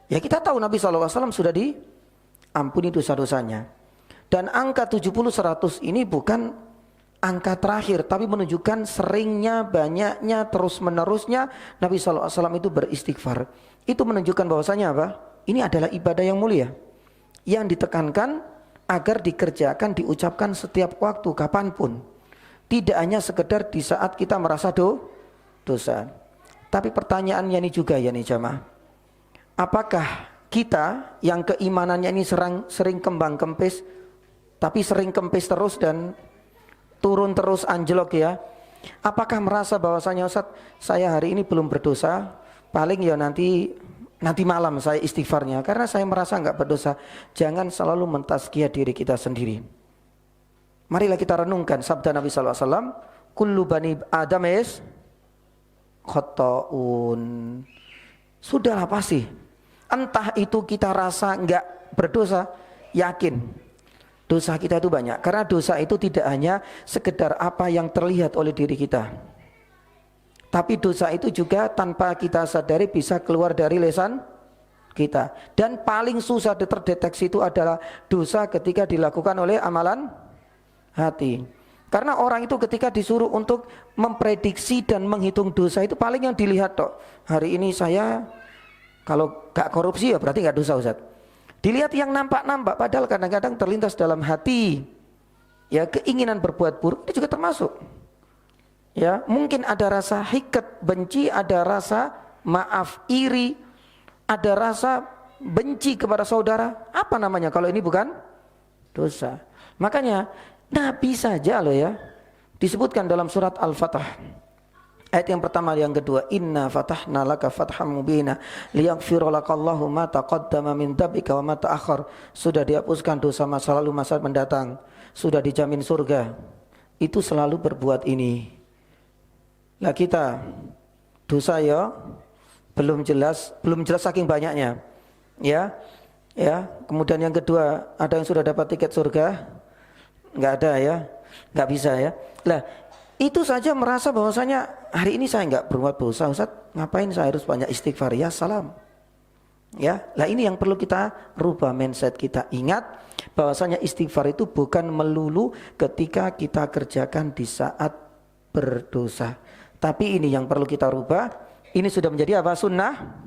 Ya, kita tahu Nabi SAW sudah diampuni dosa-dosanya. Dan angka 70-100 ini bukan angka terakhir, tapi menunjukkan seringnya, banyaknya, terus-menerusnya Nabi SAW itu beristighfar. Itu menunjukkan bahwasanya apa? Ini adalah ibadah yang mulia, yang ditekankan agar dikerjakan, diucapkan setiap waktu, kapanpun. Tidak hanya sekedar di saat kita merasa dosa. Tapi pertanyaannya ini juga ya nih jamaah, apakah kita yang keimanannya ini sering kembang kempis, tapi sering kempis terus dan turun terus, anjlok ya, apakah merasa bahwasanya Ustaz, saya hari ini belum berdosa, paling ya nanti malam saya istighfarnya karena saya merasa enggak berdosa? Jangan selalu mentazkiyah diri kita sendiri. Marilah kita renungkan sabda Nabi SAW, kullu bani Adam khotoun. Sudahlah pasti, entah itu kita rasa enggak berdosa, yakin dosa kita itu banyak. Karena dosa itu tidak hanya sekedar apa yang terlihat oleh diri kita, tapi dosa itu juga tanpa kita sadari bisa keluar dari lisan kita. Dan paling susah terdeteksi itu adalah dosa ketika dilakukan oleh amalan hati. Karena orang itu ketika disuruh untuk memprediksi dan menghitung dosa itu paling yang dilihat toh, hari ini saya kalau gak korupsi ya berarti gak dosa Ustaz. Dilihat yang nampak-nampak, padahal kadang-kadang terlintas dalam hati ya keinginan berbuat buruk, itu juga termasuk. Ya, mungkin ada rasa hikat, benci, ada rasa maaf, iri, ada rasa benci kepada saudara. Apa namanya kalau ini bukan dosa? Makanya Nabi saja loh ya disebutkan dalam surat Al-Fatah. Ayat yang pertama, yang kedua, inna fatahna laka fatham mubina liyaghfira lakallahu ma taqaddama min dzambika wa ma ta'akhkhar. Sudah dihapuskan dosa masa lalu, masa mendatang, sudah dijamin surga. Itu selalu berbuat ini. Lah kita dosa ya belum jelas saking banyaknya. Ya. Kemudian yang kedua, ada yang sudah dapat tiket surga? Enggak ada ya. Enggak bisa ya. Lah, itu saja merasa bahwasanya hari ini saya enggak berbuat dosa Ustaz, ngapain saya harus banyak istighfar? Ya salam. Ya, lah ini yang perlu kita rubah mindset kita. Ingat bahwasanya istighfar itu bukan melulu ketika kita kerjakan di saat berdosa. Tapi ini yang perlu kita rubah. Ini sudah menjadi apa? Sunnah,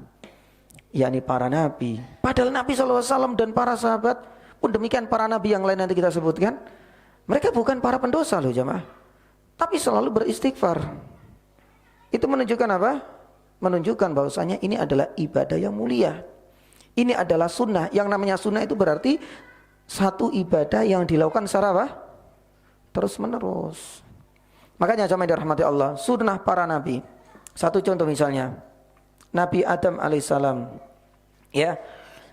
yakni para nabi. Padahal Nabi SAW dan para sahabat pun demikian, para nabi yang lain nanti kita sebutkan, mereka bukan para pendosa loh jamaah, tapi selalu beristighfar. Itu menunjukkan apa? Menunjukkan bahwasanya ini adalah ibadah yang mulia. Ini adalah sunnah. Yang namanya sunnah itu berarti satu ibadah yang dilakukan secara apa? Terus menerus. Makanya jamaah dirahmati Allah, sunnah para nabi. Satu contoh misalnya, Nabi Adam alaihissalam, ya,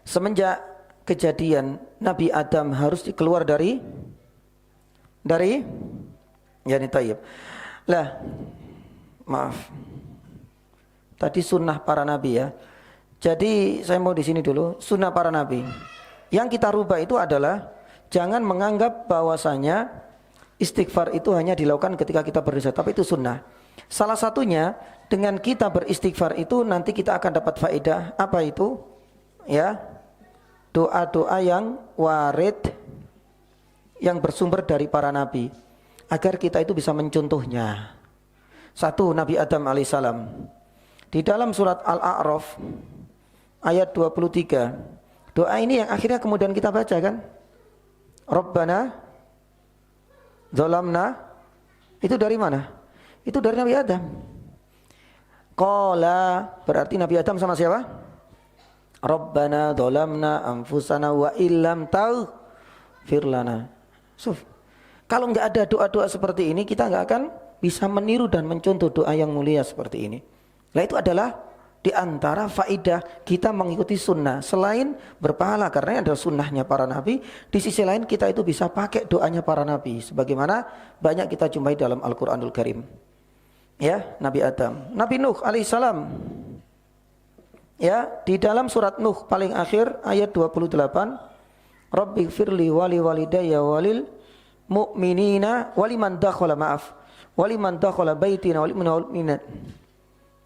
semenjak kejadian Nabi Adam harus keluar dari yani tayyib. Lah, maaf. Tadi sunnah para nabi ya. Jadi saya mau di sini dulu, sunnah para nabi. Yang kita rubah itu adalah jangan menganggap bahwasanya istighfar itu hanya dilakukan ketika kita berdosa, tapi itu sunnah. Salah satunya dengan kita beristighfar itu nanti kita akan dapat faedah. Apa itu? Ya, doa-doa yang warid yang bersumber dari para nabi, agar kita itu bisa mencontohnya. Satu, Nabi Adam alaihissalam di dalam surat Al-A'raf ayat 23, doa ini yang akhirnya kemudian kita baca kan, Rabbana Zolamna, itu dari mana? Itu dari Nabi Adam. Qala, berarti Nabi Adam sama siapa? Rabbana Zolamna anfusana wa illam taghfir lana. Kalau nggak ada doa-doa seperti ini, kita nggak akan bisa meniru dan mencontoh doa yang mulia seperti ini. Nah, itu adalah di antara faidah kita mengikuti sunnah. Selain berpahala karena ada sunnahnya para nabi, di sisi lain kita itu bisa pakai doanya para nabi, sebagaimana banyak kita jumpai dalam Al-Quranul Karim. Ya, Nabi Adam, Nabi Nuh alaihissalam. Ya, di dalam surat Nuh paling akhir ayat 28, Rabbighfirli wali walidayya walil mu'minina waliman dakhala waliman dakhala baitina waliman mu'minat.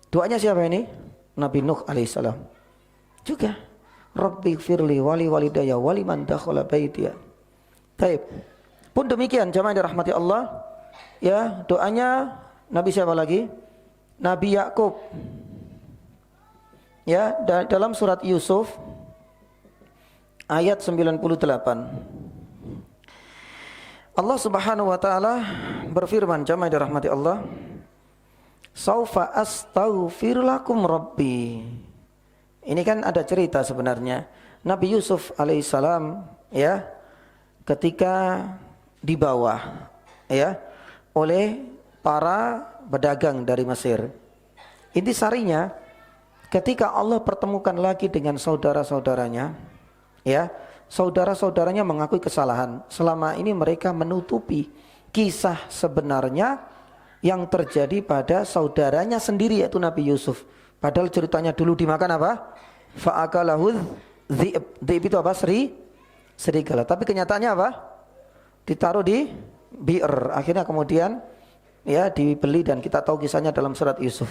Doanya siapa ini? Nabi Nuh alaihissalam. Juga Rabbighfirli wali walidayya waliman dakhala baitiya. Baik. Pun demikian jamaah dirahmati Allah, ya, doanya Nabi siapa lagi? Nabi Yakub. Ya, dalam surat Yusuf ayat 98. Allah Subhanahu wa taala berfirman, jamaah dirahmati Allah, saufa astaghfir lakum rabbi. Ini kan ada cerita sebenarnya. Nabi Yusuf alaihissalam, ya, ketika di bawah, ya, oleh para pedagang dari Mesir. Intisarinya, ketika Allah pertemukan lagi dengan saudara-saudaranya, ya, saudara-saudaranya mengakui kesalahan. Selama ini mereka menutupi kisah sebenarnya yang terjadi pada saudaranya sendiri, yaitu Nabi Yusuf. Padahal ceritanya dulu dimakan apa? Fa'akalahul dhi'b. Dhi'b itu apa? Serigala. Tapi kenyataannya apa? Ditaruh di bi'r. Akhirnya kemudian, ya, dibeli, dan kita tahu kisahnya dalam surat Yusuf.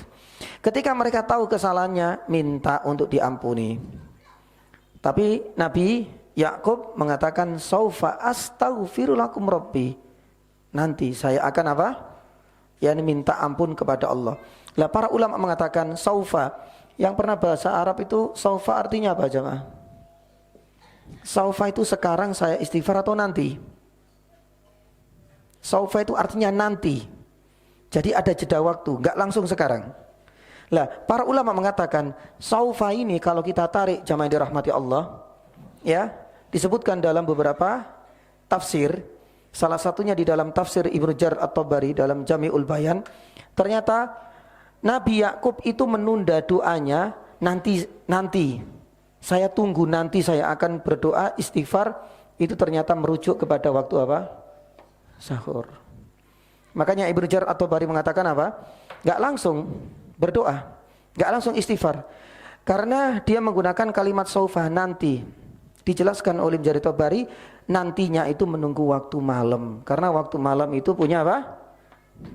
Ketika mereka tahu kesalahannya, minta untuk diampuni. Tapi Nabi Yakub mengatakan, saufa astaghfiru lakum rabbi. Nanti saya akan apa? Yani minta ampun kepada Allah. Lah para ulama mengatakan saufa, yang pernah bahasa Arab itu saufa artinya apa jemaah? Saufa itu sekarang saya istighfar atau nanti? Saufa itu artinya nanti. Jadi ada jeda waktu, enggak langsung sekarang. Lah para ulama mengatakan saufa ini kalau kita tarik jamaah dirahmati Allah, ya, disebutkan dalam beberapa tafsir. Salah satunya di dalam tafsir Ibnu Jarir At-Tabari dalam Jami'ul Bayan. Ternyata Nabi Yakub itu menunda doanya nanti. Saya tunggu nanti saya akan berdoa istighfar. Itu ternyata merujuk kepada waktu apa? Sahur. Makanya Ibnu Jarir At-Tabari mengatakan apa? Gak langsung berdoa, gak langsung istighfar. Karena dia menggunakan kalimat saufa, nanti. Dijelaskan oleh Ibnu Jarir At-Tabari, nantinya itu menunggu waktu malam. Karena waktu malam itu punya apa?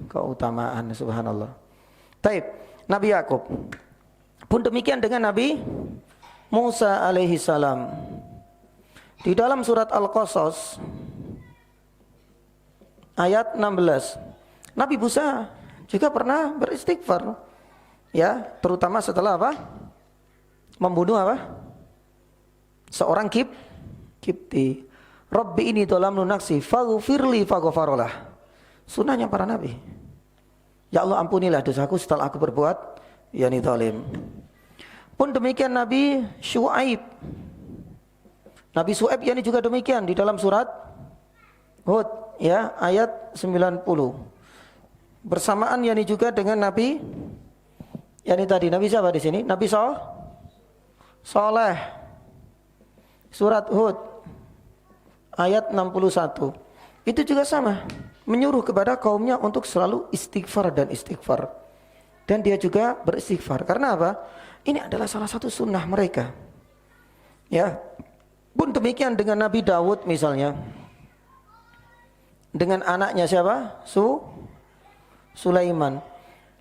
Keutamaan, subhanallah. Taib, Nabi Yakub. Pun demikian dengan Nabi Musa alaihi salam. Di dalam surat Al-Qasas ayat 16, Nabi Musa juga pernah beristighfar, ya, terutama setelah apa? Membunuh apa? Seorang Kipti. Rabbi ini dhalamtu nafsi faghfirli faghfarolah. Sunnahnya para nabi. Ya Allah, ampunilah dosaku setelah aku berbuat yani zalim. Pun demikian Nabi Syuaib. Nabi Syuaib yakni juga demikian di dalam surat Hud ya ayat 90. Bersamaan yakni juga dengan Nabi yakni tadi Nabi siapa di sini? Nabi Saleh. Surat Hud ayat 61. Itu juga sama, menyuruh kepada kaumnya untuk selalu istighfar dan istighfar. Dan dia juga beristighfar. Karena apa? Ini adalah salah satu sunnah mereka. Ya. Pun demikian dengan Nabi Dawud misalnya. Dengan anaknya siapa? Sulaiman.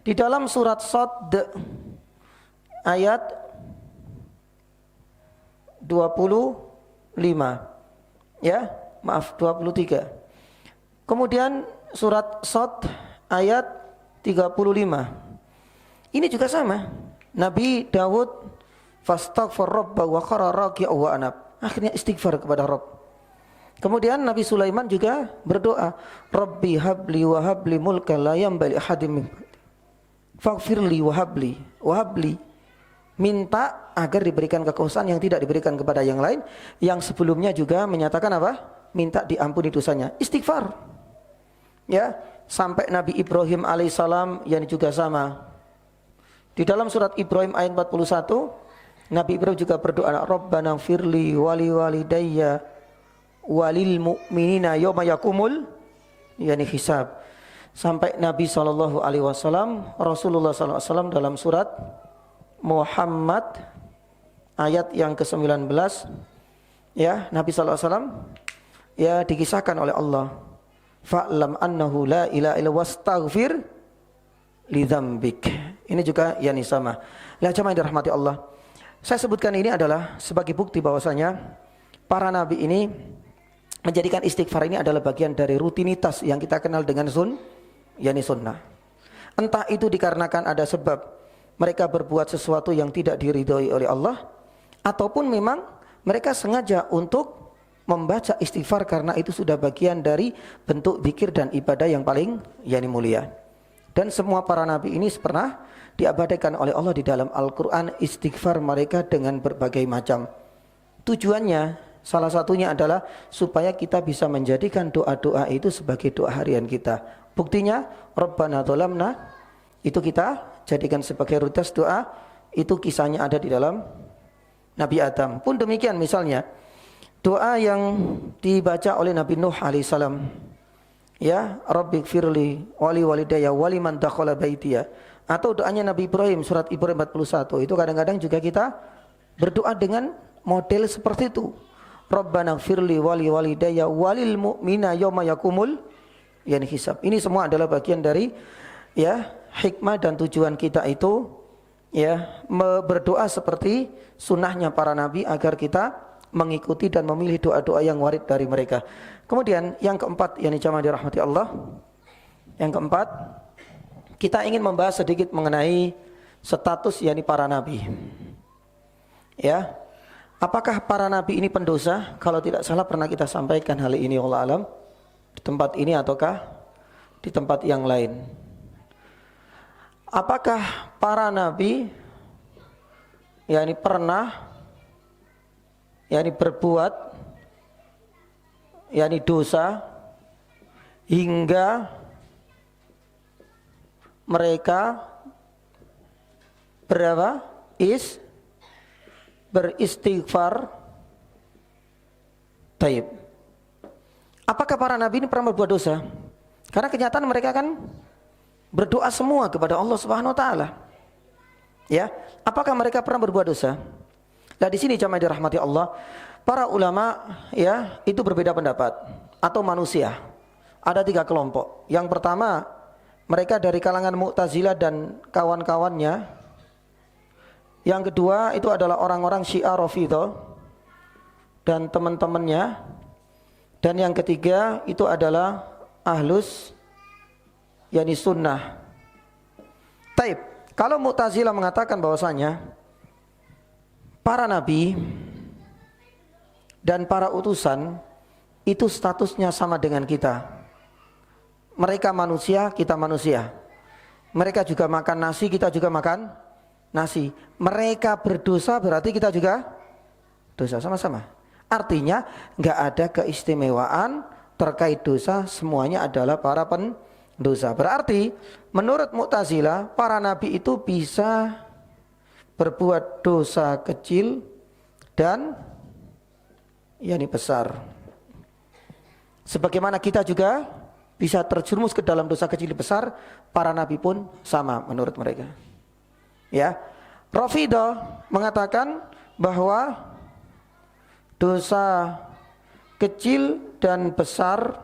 Di dalam surat Sad ayat 25. Ya, maaf 23. Kemudian surat Sad ayat 35. Ini juga sama. Nabi Dawud fastaghfar rabbahu wa khara raki'an wa anab. Akhirnya istighfar kepada Rabb. Kemudian Nabi Sulaiman juga berdoa, Rabbi habli wa habli mulkan la yanbaghi ahadim min ba'di. Faghfirli wa habli. Minta agar diberikan kekuasaan yang tidak diberikan kepada yang lain. Yang sebelumnya juga menyatakan apa? Minta diampuni dosanya. Istighfar. Ya, sampai Nabi Ibrahim alaihissalam yang juga sama. Di dalam surat Ibrahim ayat 41, Nabi Ibrahim juga berdoa, Rabbana firli wali walidayya walil mu'minina yawma yakumul yani hisab. Sampai Nabi SAW, Rasulullah SAW dalam surat Muhammad ayat yang ke-19, ya, Nabi SAW ya dikisahkan oleh Allah, fa'lam annahu la ilaha illa wastaghfir li dzambik. Ini juga yani sama. Lah jemaah yang dirahmati Allah. Saya sebutkan ini adalah sebagai bukti bahwasanya para nabi ini menjadikan istighfar ini adalah bagian dari rutinitas yang kita kenal dengan yani sunnah. Entah itu dikarenakan ada sebab mereka berbuat sesuatu yang tidak diridhoi oleh Allah, ataupun memang mereka sengaja untuk membaca istighfar karena itu sudah bagian dari bentuk zikir dan ibadah yang paling yani mulia. Dan semua para nabi ini pernah diabadikan oleh Allah di dalam Al-Quran istighfar mereka dengan berbagai macam. Tujuannya salah satunya adalah supaya kita bisa menjadikan doa-doa itu sebagai doa harian kita. Buktinya Rabbana dzalamna itu kita jadikan sebagai rutinitas doa. Itu kisahnya ada di dalam Nabi Adam. Pun demikian misalnya doa yang dibaca oleh Nabi Nuh alaihissalam, ya Rabbighfirli wali walidayya wali man dakhala baitiya, atau doanya Nabi Ibrahim surat Ibrahim 41. Itu kadang-kadang juga kita berdoa dengan model seperti itu. Rabbana firli wali walidayya walil mu'mina yawma yakumul yani hisab. Ini semua adalah bagian dari ya hikmah dan tujuan kita itu ya berdoa seperti sunnahnya para nabi agar kita mengikuti dan memilih doa-doa yang warid dari mereka. Kemudian yang keempat yang jamaah dirahmati Allah, yang keempat kita ingin membahas sedikit mengenai status yakni para nabi. Ya, apakah para nabi ini pendosa? Kalau tidak salah pernah kita sampaikan hal ini, Allah alam, di tempat ini ataukah di tempat yang lain. Apakah para nabi yakni pernah yakni berbuat yakni dosa hingga mereka beristighfar? Taib. Apakah para nabi ini pernah berbuat dosa? Karena kenyataan mereka kan berdoa semua kepada Allah Subhanahu wa taala. Ya, apakah mereka pernah berbuat dosa? Nah di sini jamaah dirahmati Allah, para ulama ya itu berbeda pendapat atau manusia. Ada 3 kelompok. Yang pertama mereka dari kalangan Mu'tazilah dan kawan-kawannya. Yang kedua itu adalah orang-orang Syiah Rafidhah dan teman-temannya. Dan yang ketiga itu adalah Ahlus yani Sunnah. Taib. Kalau Mu'tazilah mengatakan bahwasanya para nabi dan para utusan itu statusnya sama dengan kita. Mereka manusia, kita manusia. Mereka juga makan nasi, kita juga makan nasi. Mereka berdosa berarti kita juga dosa, sama-sama. Artinya nggak ada keistimewaan terkait dosa, semuanya adalah para pendosa. Berarti menurut Mu'tazilah para nabi itu bisa berbuat dosa kecil dan yakni besar. Sebagaimana kita juga bisa terjerumus ke dalam dosa kecil besar, para nabi pun sama menurut mereka. Ya, Rafidah mengatakan bahwa dosa kecil dan besar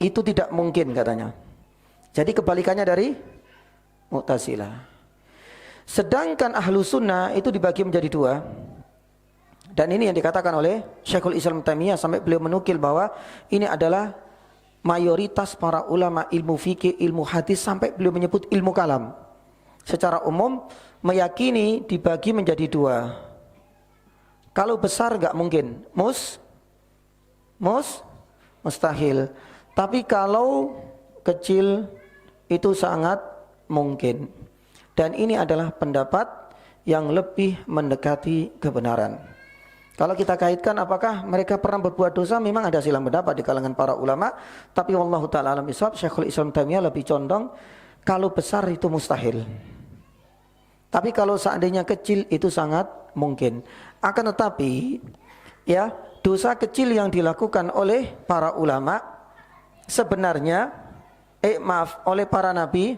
itu tidak mungkin katanya. Jadi kebalikannya dari Mu'tazilah. Sedangkan ahlu sunnah itu dibagi menjadi dua. Dan ini yang dikatakan oleh Syekhul Islam Taimiyah sampai beliau menukil bahwa ini adalah mayoritas para ulama ilmu fikih, ilmu hadis, sampai beliau menyebut ilmu kalam. Secara umum meyakini dibagi menjadi dua. Kalau besar enggak mungkin, mustahil. Tapi kalau kecil itu sangat mungkin. Dan ini adalah pendapat yang lebih mendekati kebenaran. Kalau kita kaitkan apakah mereka pernah berbuat dosa, memang ada silang pendapat di kalangan para ulama. Tapi wallahu ta'ala alam bishawab, Syekhul Islam Taimiyah lebih condong kalau besar itu mustahil. Tapi kalau seandainya kecil itu sangat mungkin. Akan tetapi ya, dosa kecil yang dilakukan oleh para ulama sebenarnya oleh para nabi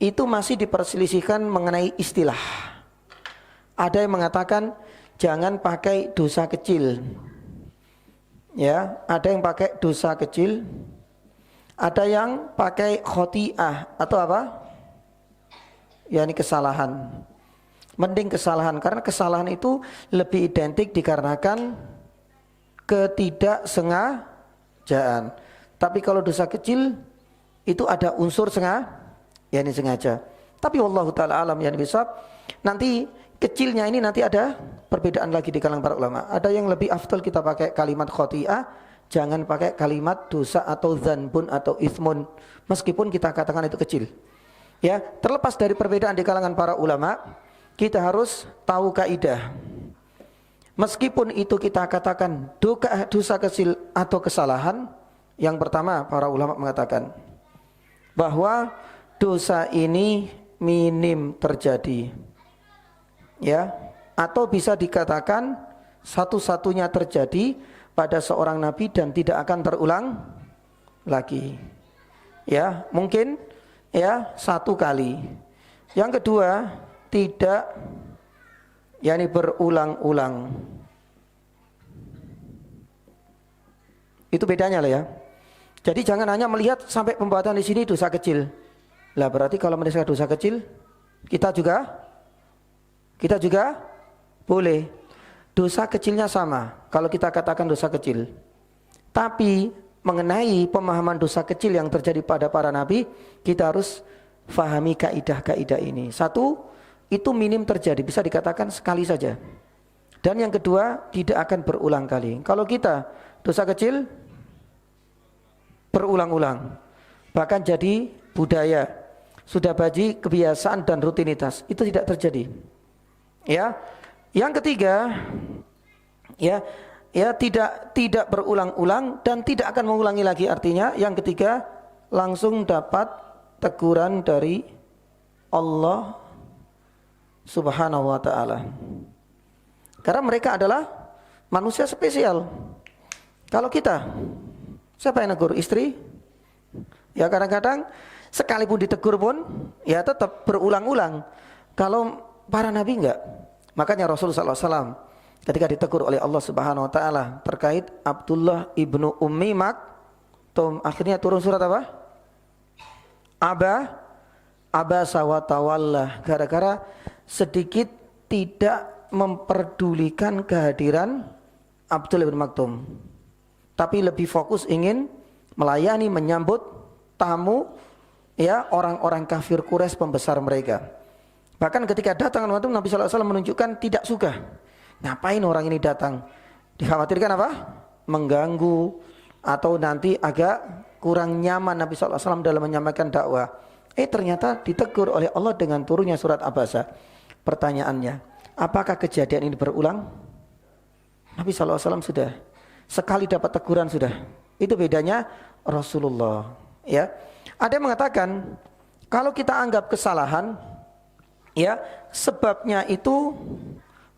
itu masih diperselisihkan mengenai istilah. Ada yang mengatakan jangan pakai dosa kecil. Ya, ada yang pakai dosa kecil. Ada yang pakai khoti'ah atau apa? Yani kesalahan. Mending kesalahan, karena kesalahan itu lebih identik dikarenakan ketidaksengajaan. Tapi kalau dosa kecil itu ada unsur sengaja. Tapi wallahu ta'ala alam yang bisa. Nanti kecilnya ini nanti ada perbedaan lagi di kalangan para ulama. Ada yang lebih afdal kita pakai kalimat khoti'ah, jangan pakai kalimat dosa atau dzanbun atau itsmun, meskipun kita katakan itu kecil. Ya, terlepas dari perbedaan di kalangan para ulama, kita harus tahu kaidah. Meskipun itu kita katakan dosa kecil atau kesalahan, yang pertama para ulama mengatakan bahwa dosa ini minim terjadi. Ya, atau bisa dikatakan satu-satunya terjadi pada seorang nabi dan tidak akan terulang lagi. Ya, mungkin ya satu kali. Yang kedua, tidak yakni berulang-ulang. Itu bedanya lah ya. Jadi jangan hanya melihat sampai pembuatan di sini dosa kecil. Lah berarti kalau melihat dosa kecil kita juga boleh. Dosa kecilnya sama kalau kita katakan dosa kecil. Tapi mengenai pemahaman dosa kecil yang terjadi pada para nabi, kita harus fahami kaidah-kaidah ini. Satu, itu minim terjadi, bisa dikatakan sekali saja. Dan yang kedua, tidak akan berulang kali. Kalau kita dosa kecil berulang-ulang, bahkan jadi budaya, sudah jadi kebiasaan dan rutinitas, itu tidak terjadi. Ya, yang ketiga, ya tidak berulang-ulang dan tidak akan mengulangi lagi. Artinya, yang ketiga langsung dapat teguran dari Allah Subhanahu wa ta'ala. Karena mereka adalah manusia spesial. Kalau kita, siapa yang negur? Istri? Ya kadang-kadang sekalipun ditegur pun ya tetap berulang-ulang. Kalau para nabi enggak. Makanya Rasulullah SAW ketika ditegur oleh Allah Subhanahu wa ta'ala terkait Abdullah ibnu Ummi Maktum, akhirnya turun surat apa? Abasa wa tawalla, gara-gara sedikit tidak memperdulikan kehadiran Abdullah bin Maktum, tapi lebih fokus ingin melayani, menyambut tamu ya orang-orang kafir Quraisy pembesar mereka. Bahkan ketika datang Nabi SAW menunjukkan tidak suka. Ngapain orang ini datang? Dikhawatirkan apa? Mengganggu atau nanti agak kurang nyaman Nabi SAW dalam menyampaikan dakwah. Ternyata ditegur oleh Allah dengan turunnya surat Abasa. Pertanyaannya, apakah kejadian ini berulang? Nabi SAW sudah sekali dapat teguran sudah. Itu bedanya Rasulullah. Ya, ada yang mengatakan kalau kita anggap kesalahan, ya sebabnya itu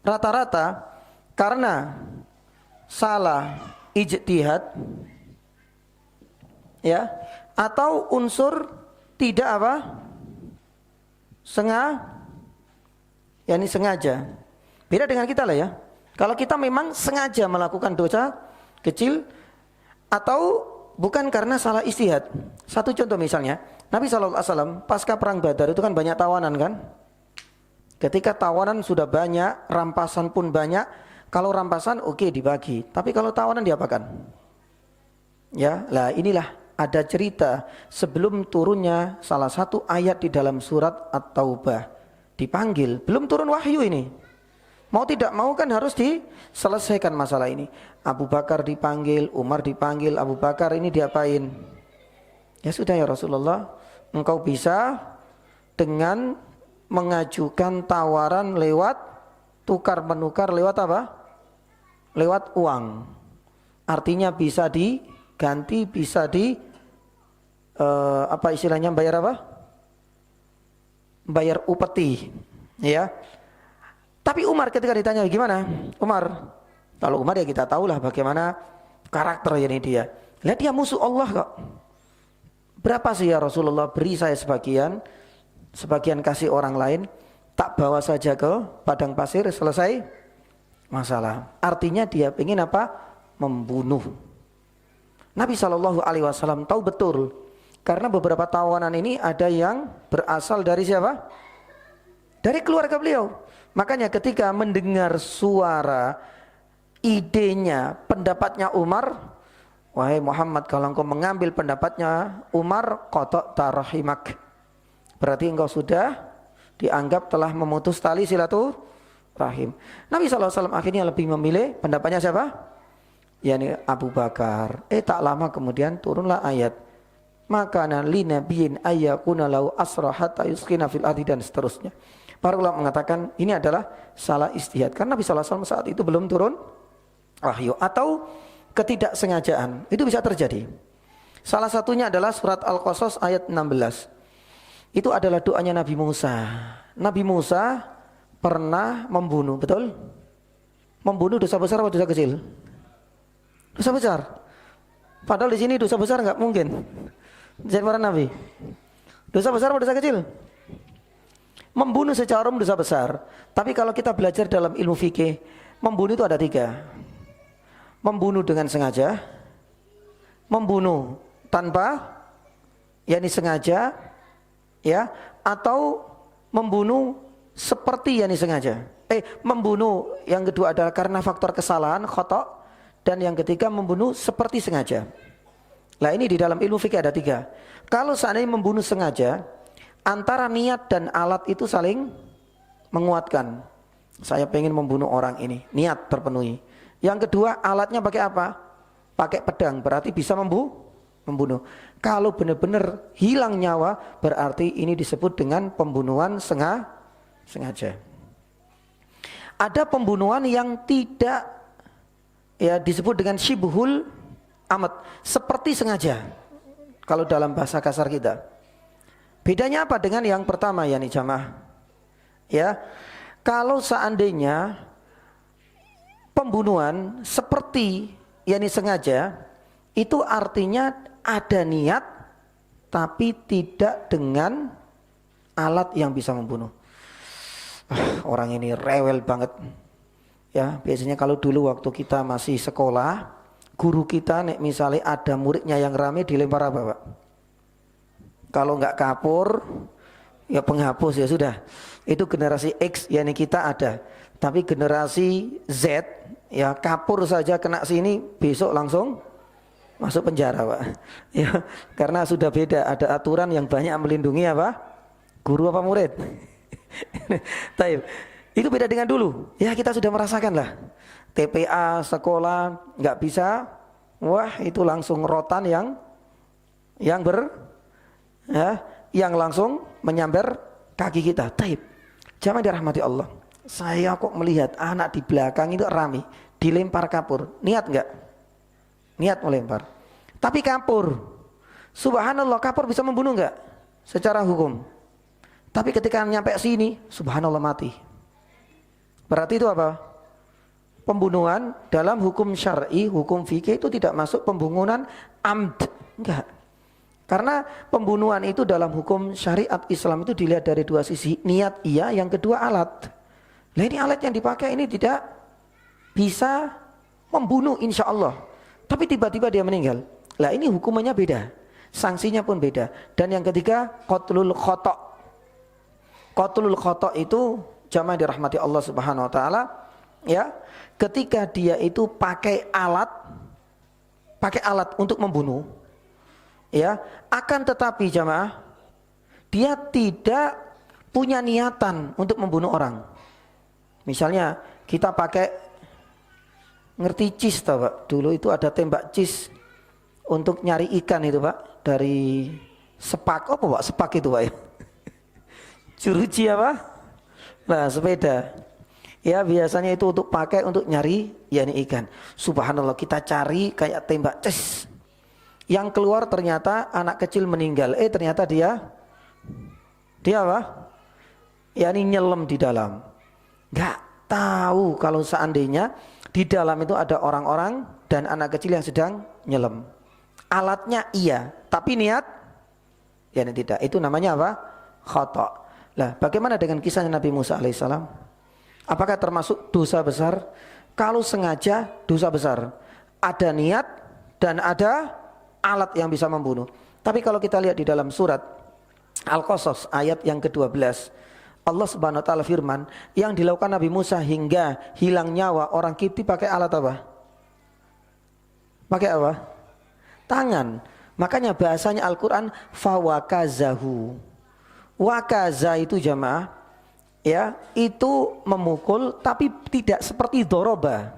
rata-rata karena salah ijtihad, ya, atau unsur tidak apa? Sengaja. Beda dengan kita lah ya. Kalau kita memang sengaja melakukan dosa kecil atau bukan karena salah ijtihad. Satu contoh misalnya, Nabi SAW pasca perang Badar itu kan banyak tawanan kan? Ketika tawanan sudah banyak, rampasan pun banyak. Kalau rampasan oke, dibagi, tapi kalau tawanan diapakan? Ya, lah inilah ada cerita sebelum turunnya salah satu ayat di dalam surat At-Taubah. Dipanggil, belum turun wahyu ini. Mau tidak mau kan harus diselesaikan masalah ini. Abu Bakar dipanggil, Umar dipanggil. Abu Bakar ini diapain? Ya sudah ya Rasulullah, engkau bisa dengan mengajukan tawaran lewat tukar menukar lewat apa? Lewat uang. Artinya bisa diganti, bisa apa istilahnya, bayar apa? Bayar upeti, ya. Tapi Umar ketika ditanya gimana? Umar, kalau Umar ya kita tahulah bagaimana karakter ini dia. Lihat dia musuh Allah kok. Berapa sih ya Rasulullah, beri saya sebagian kasih orang lain, tak bawa saja ke padang pasir, selesai masalah. Artinya dia ingin apa? Membunuh. Nabi SAW tahu betul, karena beberapa tawanan ini ada yang berasal dari siapa? Dari keluarga beliau. Makanya ketika mendengar suara, idenya, pendapatnya Umar, wahai Muhammad, kalau engkau mengambil pendapatnya Umar, qatak tarahimak, berarti engkau sudah dianggap telah memutus tali silaturahim. Nabi SAW akhirnya lebih memilih pendapatnya siapa? Yani Abu Bakar. Tak lama kemudian turunlah ayat, makana li nabiyyin ayyakuna lahu asra hatta yuskina fil ardi, dan seterusnya. Para ulama mengatakan ini adalah salah ijtihad karena Nabi SAW saat itu belum turun wahyu, atau ketidaksengajaan. Itu bisa terjadi. Salah satunya adalah surat Al-Qasas ayat 16. Itu adalah doanya Nabi Musa. Nabi Musa pernah membunuh, betul? Membunuh dosa besar atau dosa kecil? Dosa besar. Padahal di sini dosa besar nggak mungkin. Jadi para nabi. Dosa besar atau dosa kecil? Membunuh secara umum dosa besar. Tapi kalau kita belajar dalam ilmu fikih, membunuh itu ada 3. Membunuh dengan sengaja, membunuh tanpa yakni sengaja, ya, atau membunuh seperti yakni sengaja. Membunuh yang kedua adalah karena faktor kesalahan, khata', dan yang ketiga membunuh seperti sengaja. Lah ini di dalam ilmu fikih ada 3. Kalau seandainya membunuh sengaja, antara niat dan alat itu saling menguatkan. Saya pengen membunuh orang ini, niat terpenuhi. Yang kedua, alatnya pakai apa? Pakai pedang, berarti bisa membunuh. Kalau benar-benar hilang nyawa, berarti ini disebut dengan pembunuhan sengaja. Ada pembunuhan yang tidak, ya, disebut dengan syibhul amat, seperti sengaja. Kalau dalam bahasa kasar kita. Bedanya apa dengan yang pertama ya nih jamaah? Ya, kalau seandainya pembunuhan seperti yakni sengaja, itu artinya ada niat tapi tidak dengan alat yang bisa membunuh. Orang ini rewel banget. Ya, biasanya kalau dulu waktu kita masih sekolah, guru kita nek misalnya ada muridnya yang rame dilempar apa, Pak? Kalau nggak kapur, ya penghapus, ya sudah. Itu generasi X, yakni kita ada. Tapi generasi Z, ya kapur saja kena sini, besok langsung masuk penjara, Pak. Ya, karena sudah beda, ada aturan yang banyak melindungi apa? Guru apa murid. Taib. Itu beda dengan dulu. Ya kita sudah merasakan lah. TPA sekolah nggak bisa, wah itu langsung rotan yang langsung menyambar kaki kita. Taib. Jamaah dirahmati Allah. Saya kok melihat anak di belakang itu rame. dilempar kapur, niat enggak? Niat melempar. Tapi kapur, subhanallah, kapur bisa membunuh enggak? Secara hukum. Tapi ketika nyampe sini, subhanallah mati. Berarti itu apa? Pembunuhan dalam hukum syar'i, hukum fikih itu tidak masuk pembunuhan amd. Enggak. Karena pembunuhan itu dalam hukum syariat Islam itu dilihat dari dua sisi. Niat iya, yang kedua alat. Nah ini alat yang dipakai ini tidak bisa membunuh insya Allah. Tapi tiba-tiba dia meninggal. Lah ini hukumannya beda. Sanksinya pun beda. Dan yang ketiga, qatlul khata'. Qatlul khata' itu jamaah dirahmati Allah Subhanahu wa taala, ya. Ketika dia itu pakai alat untuk membunuh, ya, akan tetapi jamaah dia tidak punya niatan untuk membunuh orang. Misalnya kita pakai, ngerti cis tau Pak? Dulu itu ada tembak cis untuk nyari ikan itu Pak, dari sepak, apa Pak? Sepak itu Pak ya. Juruji apa? Nah, sepeda. Ya biasanya itu untuk pakai untuk nyari yakni ikan. Subhanallah, kita cari kayak tembak cis. Yang keluar ternyata anak kecil meninggal. Ternyata dia apa? Yakni nyelam di dalam. Gak tahu kalau seandainya di dalam itu ada orang-orang dan anak kecil yang sedang nyelam. Alatnya iya, tapi niat yakni tidak. Itu namanya apa? Khata'. Lah, bagaimana dengan kisahnya Nabi Musa alaihissalam? Apakah termasuk dosa besar? Kalau sengaja dosa besar. Ada niat dan ada alat yang bisa membunuh. Tapi kalau kita lihat di dalam surat Al-Qasas ayat yang ke-12, Allah Subhanahu wa taala firman, yang dilakukan Nabi Musa hingga hilang nyawa orang Kipti pakai alat apa? Pakai apa? Tangan. Makanya bahasanya Al-Qur'an fawakazahu. Wakaza itu jamaah, ya, itu memukul tapi tidak seperti doroba.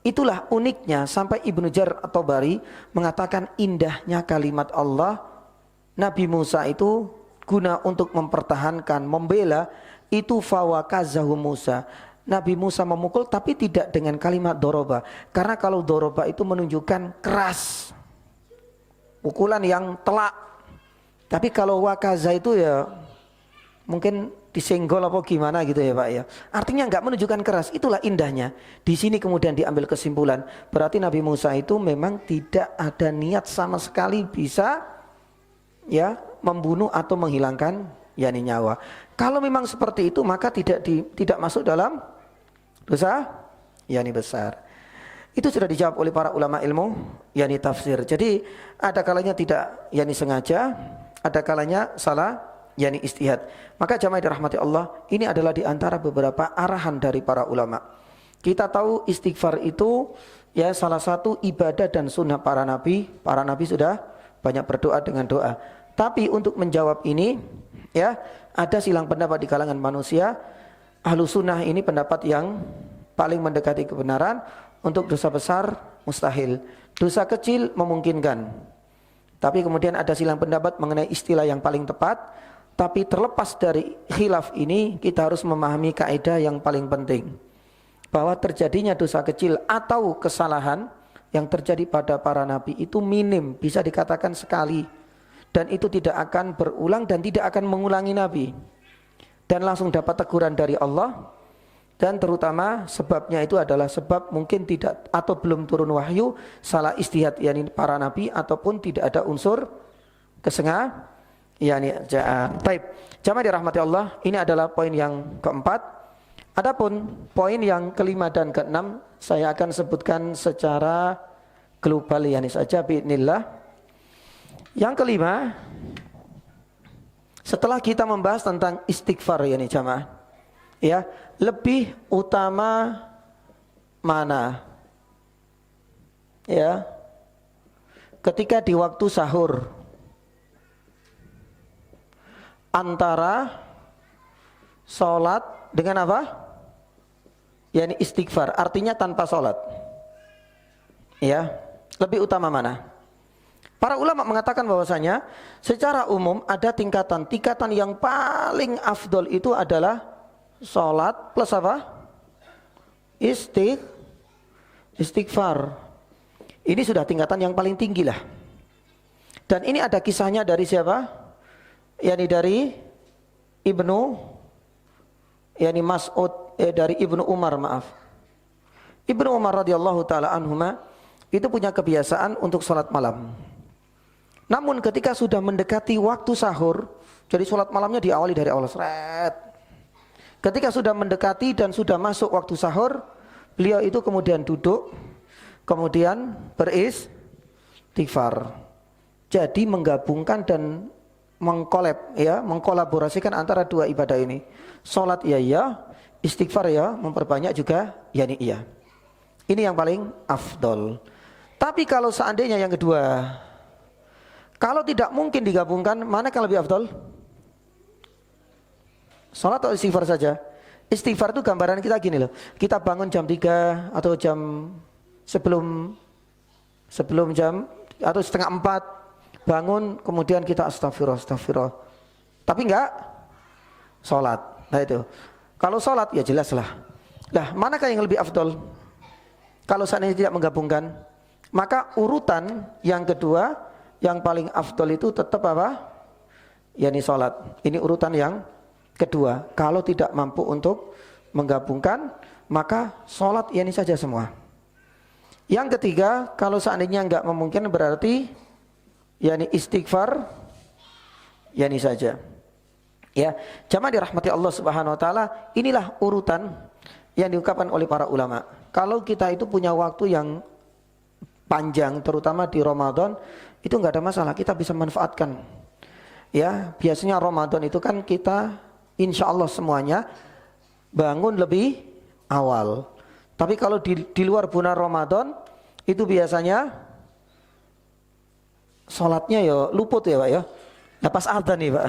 Itulah uniknya sampai Ibnu Jarir at-Tabari mengatakan indahnya kalimat Allah. Nabi Musa itu guna untuk mempertahankan, membela, itu fawakazahu Musa. Nabi Musa memukul tapi tidak dengan kalimat doroba. Karena kalau doroba itu menunjukkan keras, pukulan yang telak. Tapi kalau wakaza itu ya mungkin disenggol apa gimana gitu ya Pak ya. Artinya enggak menunjukkan keras. Itulah indahnya. Di sini kemudian diambil kesimpulan, berarti Nabi Musa itu memang tidak ada niat sama sekali bisa ya membunuh atau menghilangkan yakni nyawa. Kalau memang seperti itu maka tidak masuk dalam dosa yakni besar. Itu sudah dijawab oleh para ulama ilmu yakni tafsir. Jadi ada kalanya tidak yakni sengaja, ada kalanya salah yakni ijtihad. Maka jamaah dirahmati Allah, ini adalah di antara beberapa arahan dari para ulama. Kita tahu istighfar itu ya salah satu ibadah dan sunnah para nabi. Para nabi sudah banyak berdoa dengan doa. Tapi untuk menjawab ini ya ada silang pendapat di kalangan manusia. Ahlus sunnah ini pendapat yang paling mendekati kebenaran. Untuk dosa besar mustahil, dosa kecil memungkinkan. Tapi kemudian ada silang pendapat mengenai istilah yang paling tepat. Tapi terlepas dari khilaf ini, kita harus memahami kaidah yang paling penting, bahwa terjadinya dosa kecil atau kesalahan yang terjadi pada para nabi itu minim, bisa dikatakan sekali, dan itu tidak akan berulang dan tidak akan mengulangi nabi, dan langsung dapat teguran dari Allah. Dan terutama sebabnya itu adalah sebab mungkin tidak atau belum turun wahyu, salah ijtihad yakni para nabi, ataupun tidak ada unsur kesengajaan. Baik, jamaah dirahmati Allah, ini adalah poin yang keempat. Adapun poin yang kelima dan keenam saya akan sebutkan secara global yakni saja biidznillah. Yang kelima, setelah kita membahas tentang istighfar yakni jamaah, ya, lebih utama mana? Ya. Ketika di waktu sahur antara sholat dengan apa? Yani istighfar, artinya tanpa sholat. Ya, lebih utama mana? Para ulama mengatakan bahwasanya secara umum ada tingkatan yang paling afdol itu adalah sholat plus apa? istighfar. Ini sudah tingkatan yang paling tinggi lah. Dan ini ada kisahnya dari siapa? Yani dari dari Ibnu Umar, maaf. Ibnu Umar radhiyallahu taala anhuma itu punya kebiasaan untuk sholat malam. Namun ketika sudah mendekati waktu sahur, jadi sholat malamnya diawali dari awal seret. Ketika sudah mendekati dan sudah masuk waktu sahur, beliau itu kemudian duduk, kemudian beristighfar. Jadi menggabungkan dan mengkolaborasikan antara dua ibadah ini. Sholat ya, istighfar ya, memperbanyak juga yani iya. Ini yang paling afdol. Tapi kalau seandainya yang kedua, kalau tidak mungkin digabungkan, mana yang lebih afdol? Sholat atau istighfar saja? Istighfar itu gambaran kita gini loh. Kita bangun jam 3 atau jam sebelum jam atau setengah 4 bangun, kemudian kita astagfirullah. Tapi enggak sholat. Nah itu. Kalau sholat ya jelas lah. Nah, manakah yang lebih afdol? Kalau seandainya tidak menggabungkan, maka urutan yang kedua yang paling afdol itu tetap apa? Yani sholat. Ini urutan yang kedua. Kalau tidak mampu untuk menggabungkan, maka sholat yani saja semua. Yang ketiga, kalau seandainya enggak memungkinkan berarti yani istighfar yani saja. Ya, jamaah dirahmati Allah Subhanahu wa taala, inilah urutan yang diungkapkan oleh para ulama. Kalau kita itu punya waktu yang panjang, terutama di Ramadan, itu enggak ada masalah, kita bisa manfaatkan. Ya, biasanya Ramadan itu kan kita insya Allah semuanya bangun lebih awal. Tapi kalau di luar bulan Ramadan itu biasanya sholatnya ya luput ya Pak ya. Nah pas adzan nih Pak,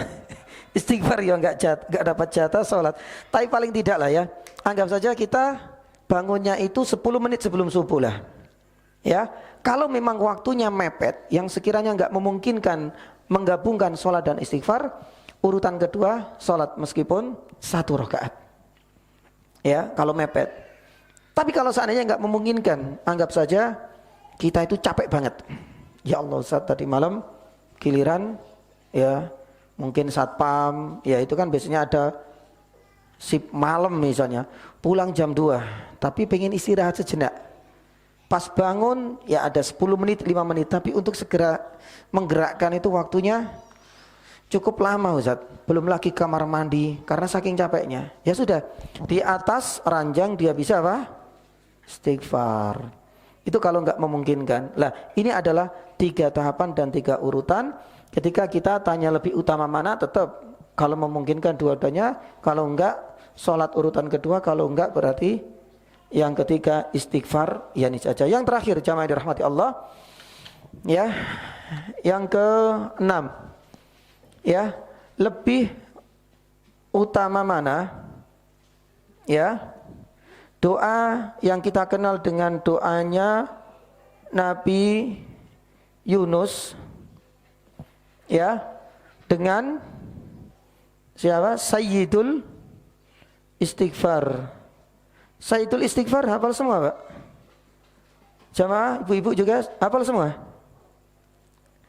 istighfar ya enggak dapat jatah sholat. Tapi paling tidak lah ya, anggap saja kita bangunnya itu 10 menit sebelum subuh lah. Ya, kalau memang waktunya mepet yang sekiranya enggak memungkinkan menggabungkan sholat dan istighfar, urutan kedua sholat meskipun 1 rakaat. Ya, kalau mepet. Tapi kalau seandainya enggak memungkinkan, anggap saja kita itu capek banget. Ya Allah, Ustaz tadi malam giliran ya mungkin satpam, ya itu kan biasanya ada sip malam misalnya, pulang jam 2, tapi pengen istirahat sejenak. Pas bangun ya ada 10 menit, 5 menit, tapi untuk segera menggerakkan itu waktunya cukup lama Ustaz. Belum lagi kamar mandi karena saking capeknya. Ya sudah, di atas ranjang dia bisa apa? Istighfar. Itu kalau enggak memungkinkan. Lah, ini adalah 3 tahapan dan 3 urutan. Ketika kita tanya lebih utama mana, tetap kalau memungkinkan dua-duanya, kalau enggak sholat urutan kedua, kalau enggak berarti yang ketiga istighfar yani saja. Yang terakhir jamaah dirahmati Allah, ya, yang ke-6, ya, lebih utama mana? Ya, doa yang kita kenal dengan doanya Nabi Yunus, ya, dengan siapa? Sayyidul Istighfar. Sayyidul Istighfar hafal semua Pak? Jamaah ibu-ibu juga hafal semua?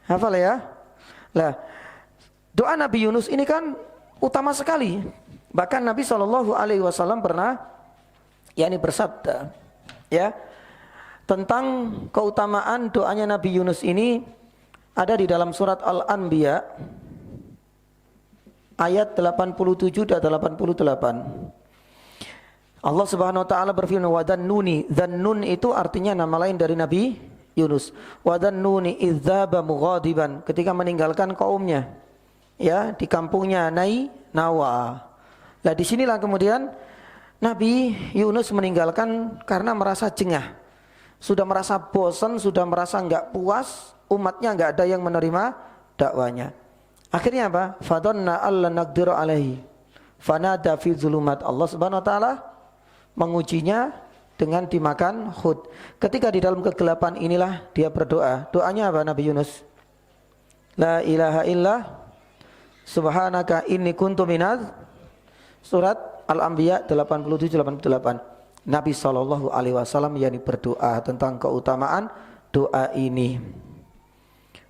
Hafal ya? Lah, doa Nabi Yunus ini kan utama sekali. Bahkan Nabi SAW pernah yakni bersabda, ya, tentang keutamaan doanya Nabi Yunus ini ada di dalam surat Al-Anbiya ayat 87 dan 88. Allah Subhanahu wa taala berfirman, wa dhannuni. Dhannun itu artinya nama lain dari Nabi Yunus. Wa dhannuni idzaba mughadiban, ketika meninggalkan kaumnya, ya, di kampungnya Nawa. Nah, disinilah kemudian Nabi Yunus meninggalkan karena merasa jengah. Sudah merasa bosan, sudah merasa enggak puas, umatnya enggak ada yang menerima dakwanya. Akhirnya apa? Fadhanna alla naqdiru alaihi. Fanada fi zulumat. Allah Subhanahu wa taala mengujinya dengan dimakan hud. Ketika di dalam kegelapan inilah dia berdoa. Doanya apa Nabi Yunus? La ilaha illa subhanaka inni kuntu minadz. Surat Al-Anbiya 87-88. Nabi SAW yakni berdoa tentang keutamaan doa ini.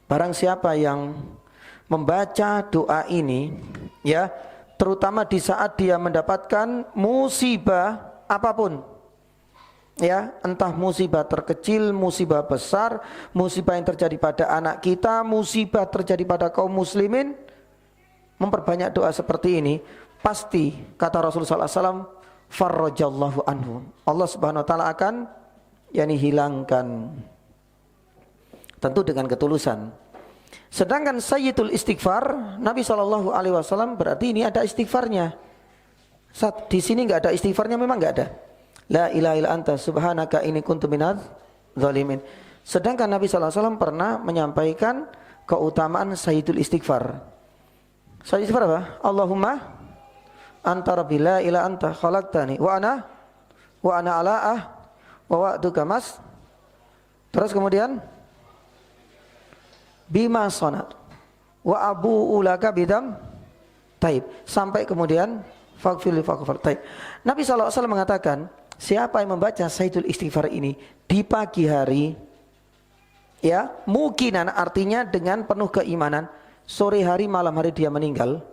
Barang siapa yang membaca doa ini, ya, terutama di saat dia mendapatkan musibah apapun, ya, entah musibah terkecil, musibah besar, musibah yang terjadi pada anak kita, musibah terjadi pada kaum muslimin, memperbanyak doa seperti ini, pasti kata Rasulullah SAW, farrajallahu anhu, Allah Subhanahu wa taala akan yakni hilangkan, tentu dengan ketulusan. Sedangkan sayyidul istighfar, Nabi SAW berarti ini ada istighfarnya. Saat di sini enggak ada istighfarnya, memang enggak ada. La ilaha illa anta subhanaka inni kuntu minadz zalimin. Sedangkan Nabi SAW pernah menyampaikan keutamaan sayyidul istighfar. Sayyidul istighfar apa? Allahumma anta rabbi la ilaha anta khalaqtani wa ana ala'ah wa wa'duka mas. Terus kemudian bima sonat wa abu'u laka bidam taib, sampai kemudian faghfirli faghfar taib. Nabi SAW mengatakan, siapa yang membaca sayyidul istighfar ini di pagi hari, ya, mukinan artinya dengan penuh keimanan, sore hari malam hari dia meninggal,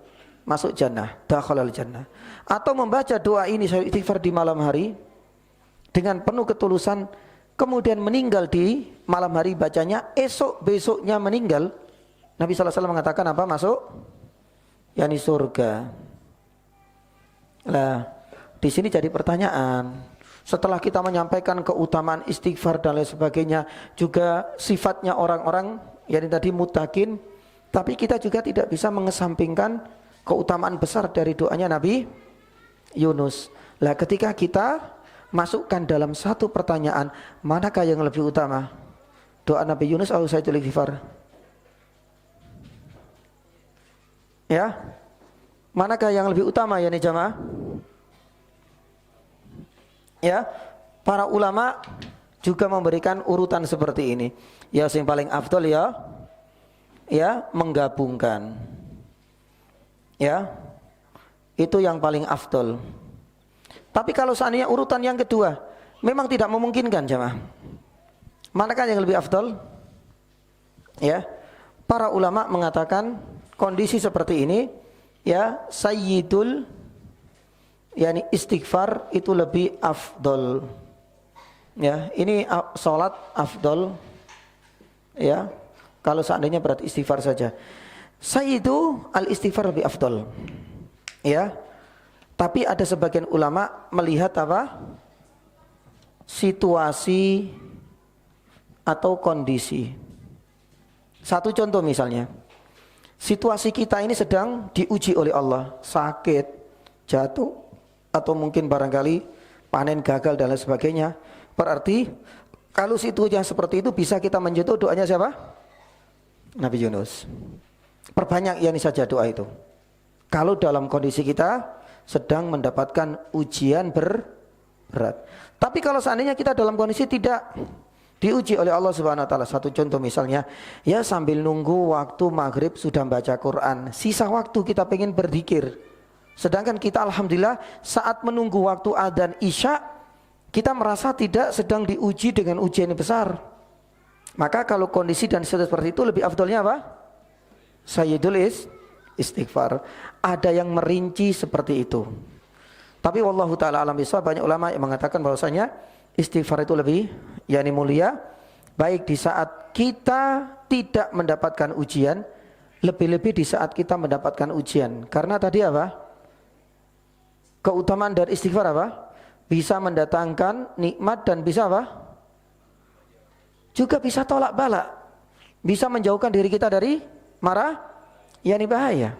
masuk jannah, dakhalal jannah. Atau membaca doa ini sayyidul istighfar di malam hari dengan penuh ketulusan, kemudian meninggal di malam hari bacanya, esok besoknya meninggal, Nabi SAW mengatakan apa? Masuk yakni surga. Lah, di sini jadi pertanyaan, setelah kita menyampaikan keutamaan istighfar dan lain sebagainya, juga sifatnya orang-orang yang tadi muttaqin, tapi kita juga tidak bisa mengesampingkan keutamaan besar dari doanya Nabi Yunus. Lah, ketika kita masukkan dalam satu pertanyaan, manakah yang lebih utama? Doa Nabi Yunus atau sayyidul istighfar? Ya, manakah yang lebih utama ya nih jamaah? Ya, para ulama juga memberikan urutan seperti ini. Ya, yang paling afdol ya menggabungkan. Ya, itu yang paling afdol. Tapi kalau seandainya urutan yang kedua memang tidak memungkinkan jemaah, manakah yang lebih afdal? Ya, para ulama mengatakan kondisi seperti ini, ya, sayyidul yakni istighfar itu lebih afdal. Ya, ini salat afdal. Ya, kalau seandainya berarti istighfar saja. Sayyidu al istighfar lebih afdal. Ya. Tapi ada sebagian ulama melihat apa? Situasi atau kondisi. Satu contoh misalnya, situasi kita ini sedang diuji oleh Allah, sakit, jatuh, atau mungkin barangkali panen gagal dan lain sebagainya. Berarti kalau situasi seperti itu bisa kita menyentuh doanya siapa? Nabi Yunus. Perbanyak yakni saja doa itu. Kalau dalam kondisi kita sedang mendapatkan ujian berat. Tapi kalau seandainya kita dalam kondisi tidak diuji oleh Allah Subhanahu wa taala, satu contoh misalnya, ya sambil nunggu waktu maghrib sudah baca Quran, sisa waktu kita pengen berzikir. Sedangkan kita alhamdulillah saat menunggu waktu adzan Isya, kita merasa tidak sedang diuji dengan ujian yang besar. Maka kalau kondisi dan situasi seperti itu, lebih afdolnya apa? Sayyidul istighfar. Ada yang merinci seperti itu. Tapi wallahu taala alam bisawab, banyak ulama yang mengatakan bahwasanya istighfar itu lebih yakni mulia, baik di saat kita tidak mendapatkan ujian, lebih-lebih di saat kita mendapatkan ujian. Karena tadi apa? Keutamaan dari istighfar apa? Bisa mendatangkan nikmat dan bisa apa? Juga bisa tolak bala. Bisa menjauhkan diri kita dari marah yakni bahaya.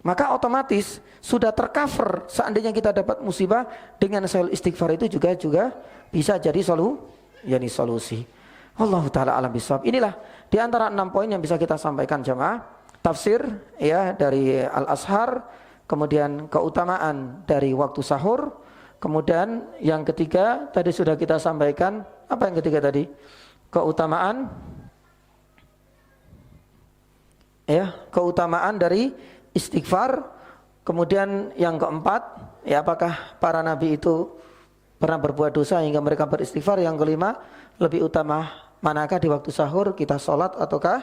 Maka otomatis sudah tercover seandainya kita dapat musibah dengan sayyidul istighfar itu juga bisa jadi solusi. Wallahu taala alam bisawab. Inilah di antara 6 poin yang bisa kita sampaikan jamaah. Tafsir ya dari Al-Azhar, kemudian keutamaan dari waktu sahur, kemudian yang ketiga tadi sudah kita sampaikan, apa yang ketiga tadi? Keutamaan dari istighfar. Kemudian yang keempat, ya apakah para nabi itu pernah berbuat dosa hingga mereka beristighfar. Yang kelima, lebih utama manakah di waktu sahur kita sholat ataukah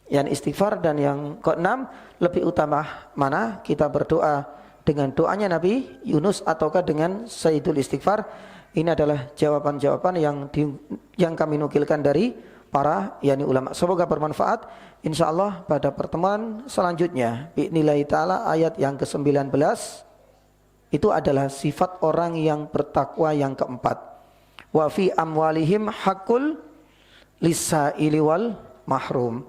yang istighfar. Dan yang keenam, lebih utama mana kita berdoa dengan doanya Nabi Yunus ataukah dengan Sayyidul Istighfar. Ini adalah jawaban-jawaban yang kami nukilkan dari para ulama. Semoga bermanfaat. Insyaallah pada pertemuan selanjutnya bi'nillahi ta'ala ayat yang ke-19 itu adalah sifat orang yang bertakwa yang keempat. Wa fi amwalihim haqqul lis-sa'ili wal mahrum.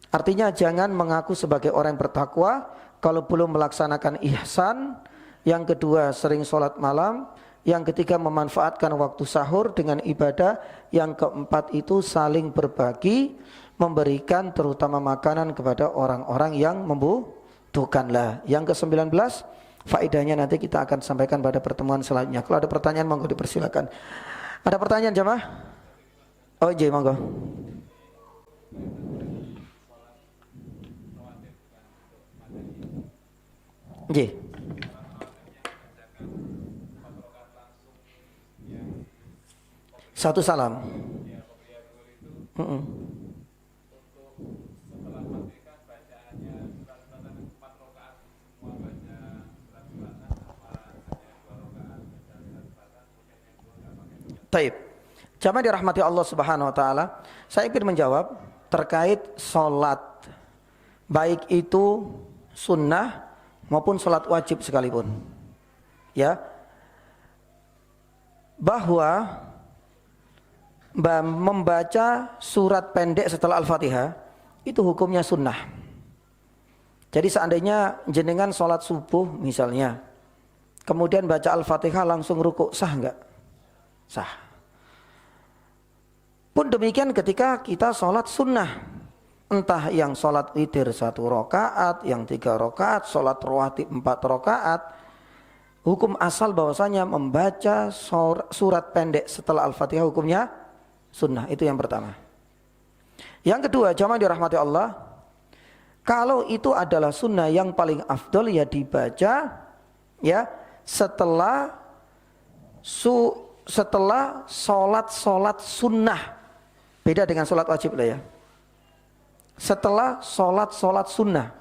Artinya jangan mengaku sebagai orang yang bertakwa kalau belum melaksanakan ihsan. Yang kedua, sering sholat malam. Yang ketiga, memanfaatkan waktu sahur dengan ibadah. Yang keempat itu saling berbagi, memberikan terutama makanan kepada orang-orang yang membutuhkanlah. Yang ke-19, faedahnya nanti kita akan sampaikan pada pertemuan selanjutnya. Kalau ada pertanyaan monggo dipersilakan. Ada pertanyaan jemaah? Oh iya monggo. Nggih. Satu salam. Taib. Jamaah dirahmati Allah Subhanahu wa taala, saya ingin menjawab terkait salat baik itu sunnah maupun salat wajib sekalipun. Ya. Bahwa membaca surat pendek setelah Al-Fatihah itu hukumnya sunnah. Jadi seandainya jenengan salat subuh misalnya, kemudian baca Al-Fatihah langsung rukuk, sah enggak? Sah. Pun demikian ketika kita sholat sunnah, entah yang sholat witir 1 rakaat, yang 3 rakaat, sholat rawatib 4 rakaat, hukum asal bahwasanya membaca surat pendek setelah Al-Fatihah hukumnya sunnah. Itu yang pertama. Yang kedua, jamaah dirahmati Allah, kalau itu adalah sunnah yang paling afdol ya dibaca ya setelah sholat sunnah. Beda dengan sholat wajib lah ya. Setelah sholat sunnah,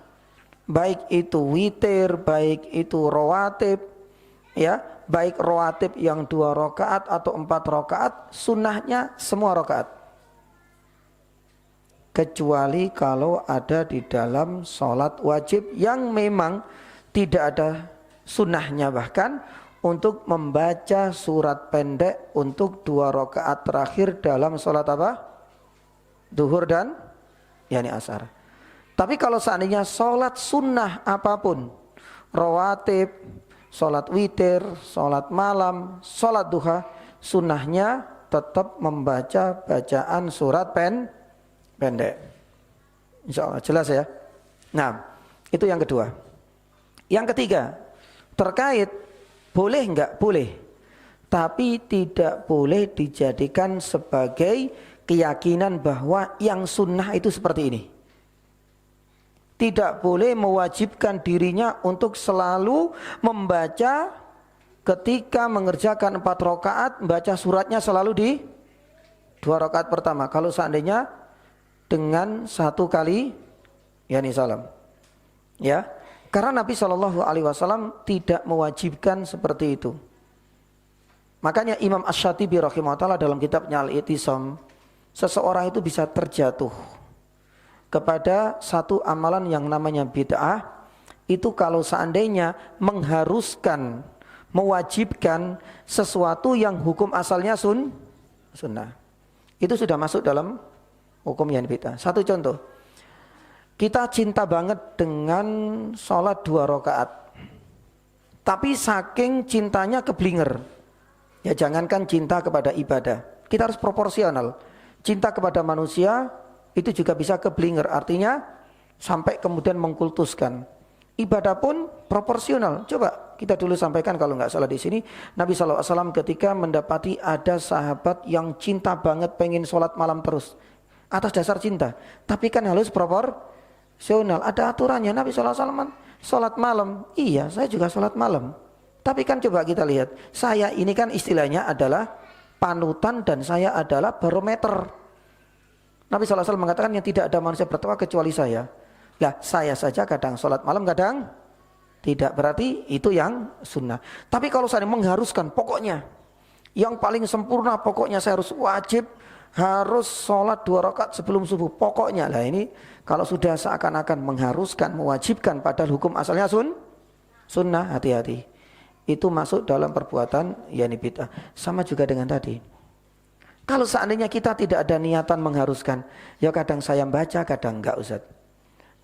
baik itu witir, baik itu rawatib, ya, baik rawatib yang 2 rakaat atau 4 rakaat, sunnahnya semua rakaat. Kecuali kalau ada di dalam sholat wajib yang memang tidak ada sunnahnya, bahkan untuk membaca surat pendek untuk 2 rakaat terakhir dalam sholat apa? Duhur dan asar. Tapi kalau seandainya sholat sunnah apapun, rawatib, sholat witir, sholat malam, sholat duha, sunnahnya tetap membaca bacaan surat pendek. Insya Allah jelas ya. Nah, itu yang kedua. Yang ketiga, terkait boleh enggak? Boleh. Tapi tidak boleh dijadikan sebagai keyakinan bahwa yang sunnah itu seperti ini. Tidak boleh mewajibkan dirinya untuk selalu membaca ketika mengerjakan 4 rakaat, baca suratnya selalu di 2 rakaat pertama. Kalau seandainya dengan 1 kali salam. Ya. Karena Nabi SAW tidak mewajibkan seperti itu. Makanya Imam Asy-Syatibi rahimahullah dalam kitabnya Al-I'tisam, seseorang itu bisa terjatuh kepada satu amalan yang namanya bid'ah, itu kalau seandainya mengharuskan, mewajibkan sesuatu yang hukum asalnya sunnah. Itu sudah masuk dalam hukum yang bid'ah. Satu contoh, kita cinta banget dengan sholat 2 rakaat, tapi saking cintanya keblinger. Ya jangankan cinta kepada ibadah, kita harus proporsional. Cinta kepada manusia itu juga bisa keblinger, artinya sampai kemudian mengkultuskan. Ibadah pun proporsional. Coba kita dulu sampaikan kalau nggak salah di sini, Nabi SAW ketika mendapati ada sahabat yang cinta banget pengen sholat malam terus atas dasar cinta, tapi kan harus proporsional, ada aturannya. Nabi SAW sholat malam, iya saya juga sholat malam, Tapi kan coba kita lihat, saya ini kan istilahnya adalah panutan dan saya adalah barometer. Nabi SAW mengatakan yang tidak ada manusia bertakwa kecuali saya. Lah saya saja kadang sholat malam kadang tidak, berarti itu yang sunnah. Tapi kalau saya mengharuskan pokoknya yang paling sempurna, pokoknya saya harus wajib harus sholat 2 rakaat sebelum subuh, pokoknya lah ini. Kalau sudah seakan-akan mengharuskan, mewajibkan padahal hukum asalnya sunnah, hati-hati. Itu masuk dalam perbuatan yakni bid'ah. Sama juga dengan tadi. Kalau seandainya kita tidak ada niatan mengharuskan, ya kadang saya baca, kadang enggak Ustaz.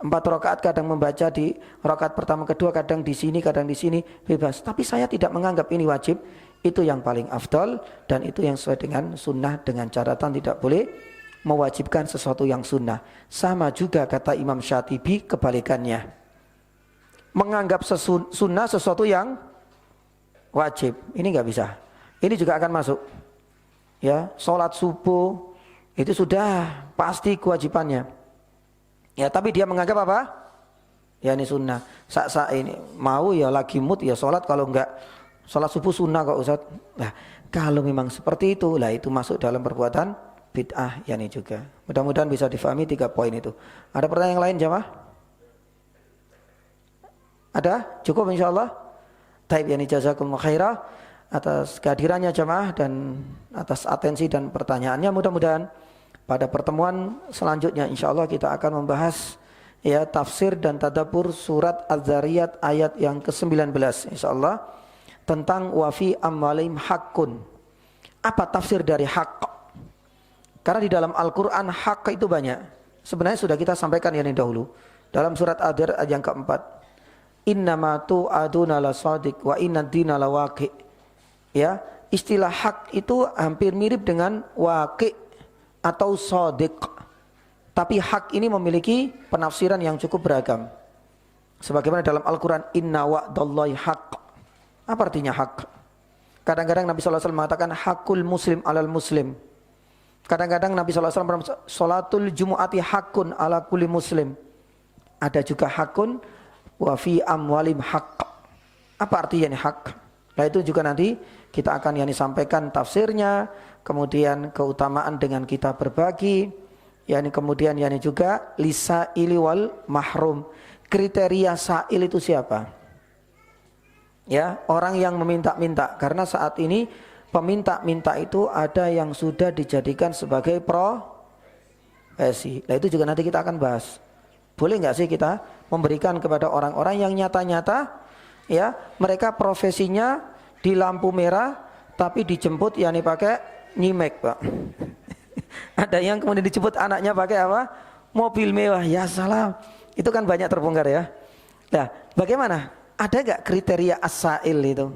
4 rakaat kadang membaca di rakaat pertama kedua, kadang di sini, bebas. Tapi saya tidak menganggap ini wajib. Itu yang paling afdal dan itu yang sesuai dengan sunnah, dengan catatan tidak boleh mewajibkan sesuatu yang sunnah. Sama juga kata Imam Syatibi kebalikannya. Menganggap sunnah sesuatu yang wajib, ini nggak bisa. Ini juga akan masuk. Ya, sholat subuh itu sudah pasti kewajibannya. Ya, tapi dia menganggap apa? Ya ini sunnah. Saat ini mau ya lagi mood ya sholat, kalau enggak sholat subuh sunnah kok Ustaz. Nah, kalau memang seperti itu, lah itu masuk dalam perbuatan bid'ah yani juga. Mudah-mudahan bisa difahami 3 poin itu. Ada pertanyaan yang lain jamaah? Ada? Cukup insyaallah. Taib yani jazakumullah khairah atas kehadirannya jamaah dan atas atensi dan pertanyaannya. Mudah-mudahan pada pertemuan selanjutnya insyaallah kita akan membahas ya tafsir dan tadabbur surat Az-Zariyat ayat yang ke-19 insyaallah tentang wa fi amwalihim haqqun. Apa tafsir dari haqq? Karena di dalam Al-Qur'an haqq itu banyak. Sebenarnya sudah kita sampaikan yang dahulu dalam surat Ad-Dar ayat yang keempat. Innama tu'aduna la shadiq wa inna dina la waqi. Ya, istilah hak itu hampir mirip dengan waqi atau shadiq. Tapi hak ini memiliki penafsiran yang cukup beragam. Sebagaimana dalam Al-Qur'an inna wa'dallahi haq. Apa artinya hak? Kadang-kadang Nabi sallallahu alaihi wasallam mengatakan hakul muslim alal muslim. Kadang-kadang Nabi sallallahu alaihi wasallam salatul jumu'ati hakun ala kulli muslim. Ada juga hakun wa fi amwalim haqq. Apa artinya hak? Nah itu juga nanti kita akan sampaikan tafsirnya, kemudian keutamaan dengan kita berbagi, kemudian juga lisaili wal mahrum. Kriteria sa'il itu siapa? Ya, orang yang meminta-minta. Karena saat ini peminta-minta itu ada yang sudah dijadikan sebagai profesi. Nah itu juga nanti kita akan bahas. Boleh nggak sih kita memberikan kepada orang-orang yang nyata-nyata ya mereka profesinya di lampu merah tapi dijemput pakai nyimek Pak. Ada yang kemudian dijemput anaknya pakai apa? Mobil mewah. Ya salam. Itu kan banyak terbongkar ya. Nah, bagaimana? Ada nggak kriteria as-sa'il itu?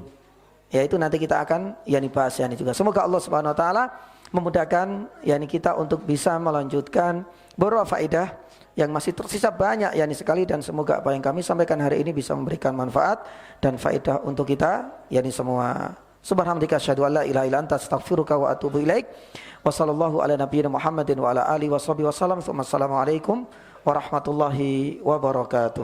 Ya itu nanti kita akan bahas juga. Semoga Allah Subhanahu wa taala memudahkan kita untuk bisa melanjutkan beberapa faedah yang masih tersisa banyak sekali, dan semoga apa yang kami sampaikan hari ini bisa memberikan manfaat dan faedah untuk kita semua. Subhanallah asyhadu an la ilaha illa anta astaghfiruka wa atubu ilaik. Wa sallallahu ala nabiyyina Muhammadin wa ala alihi washabihi wasallam. Assalamualaikum warahmatullahi wabarakatuh.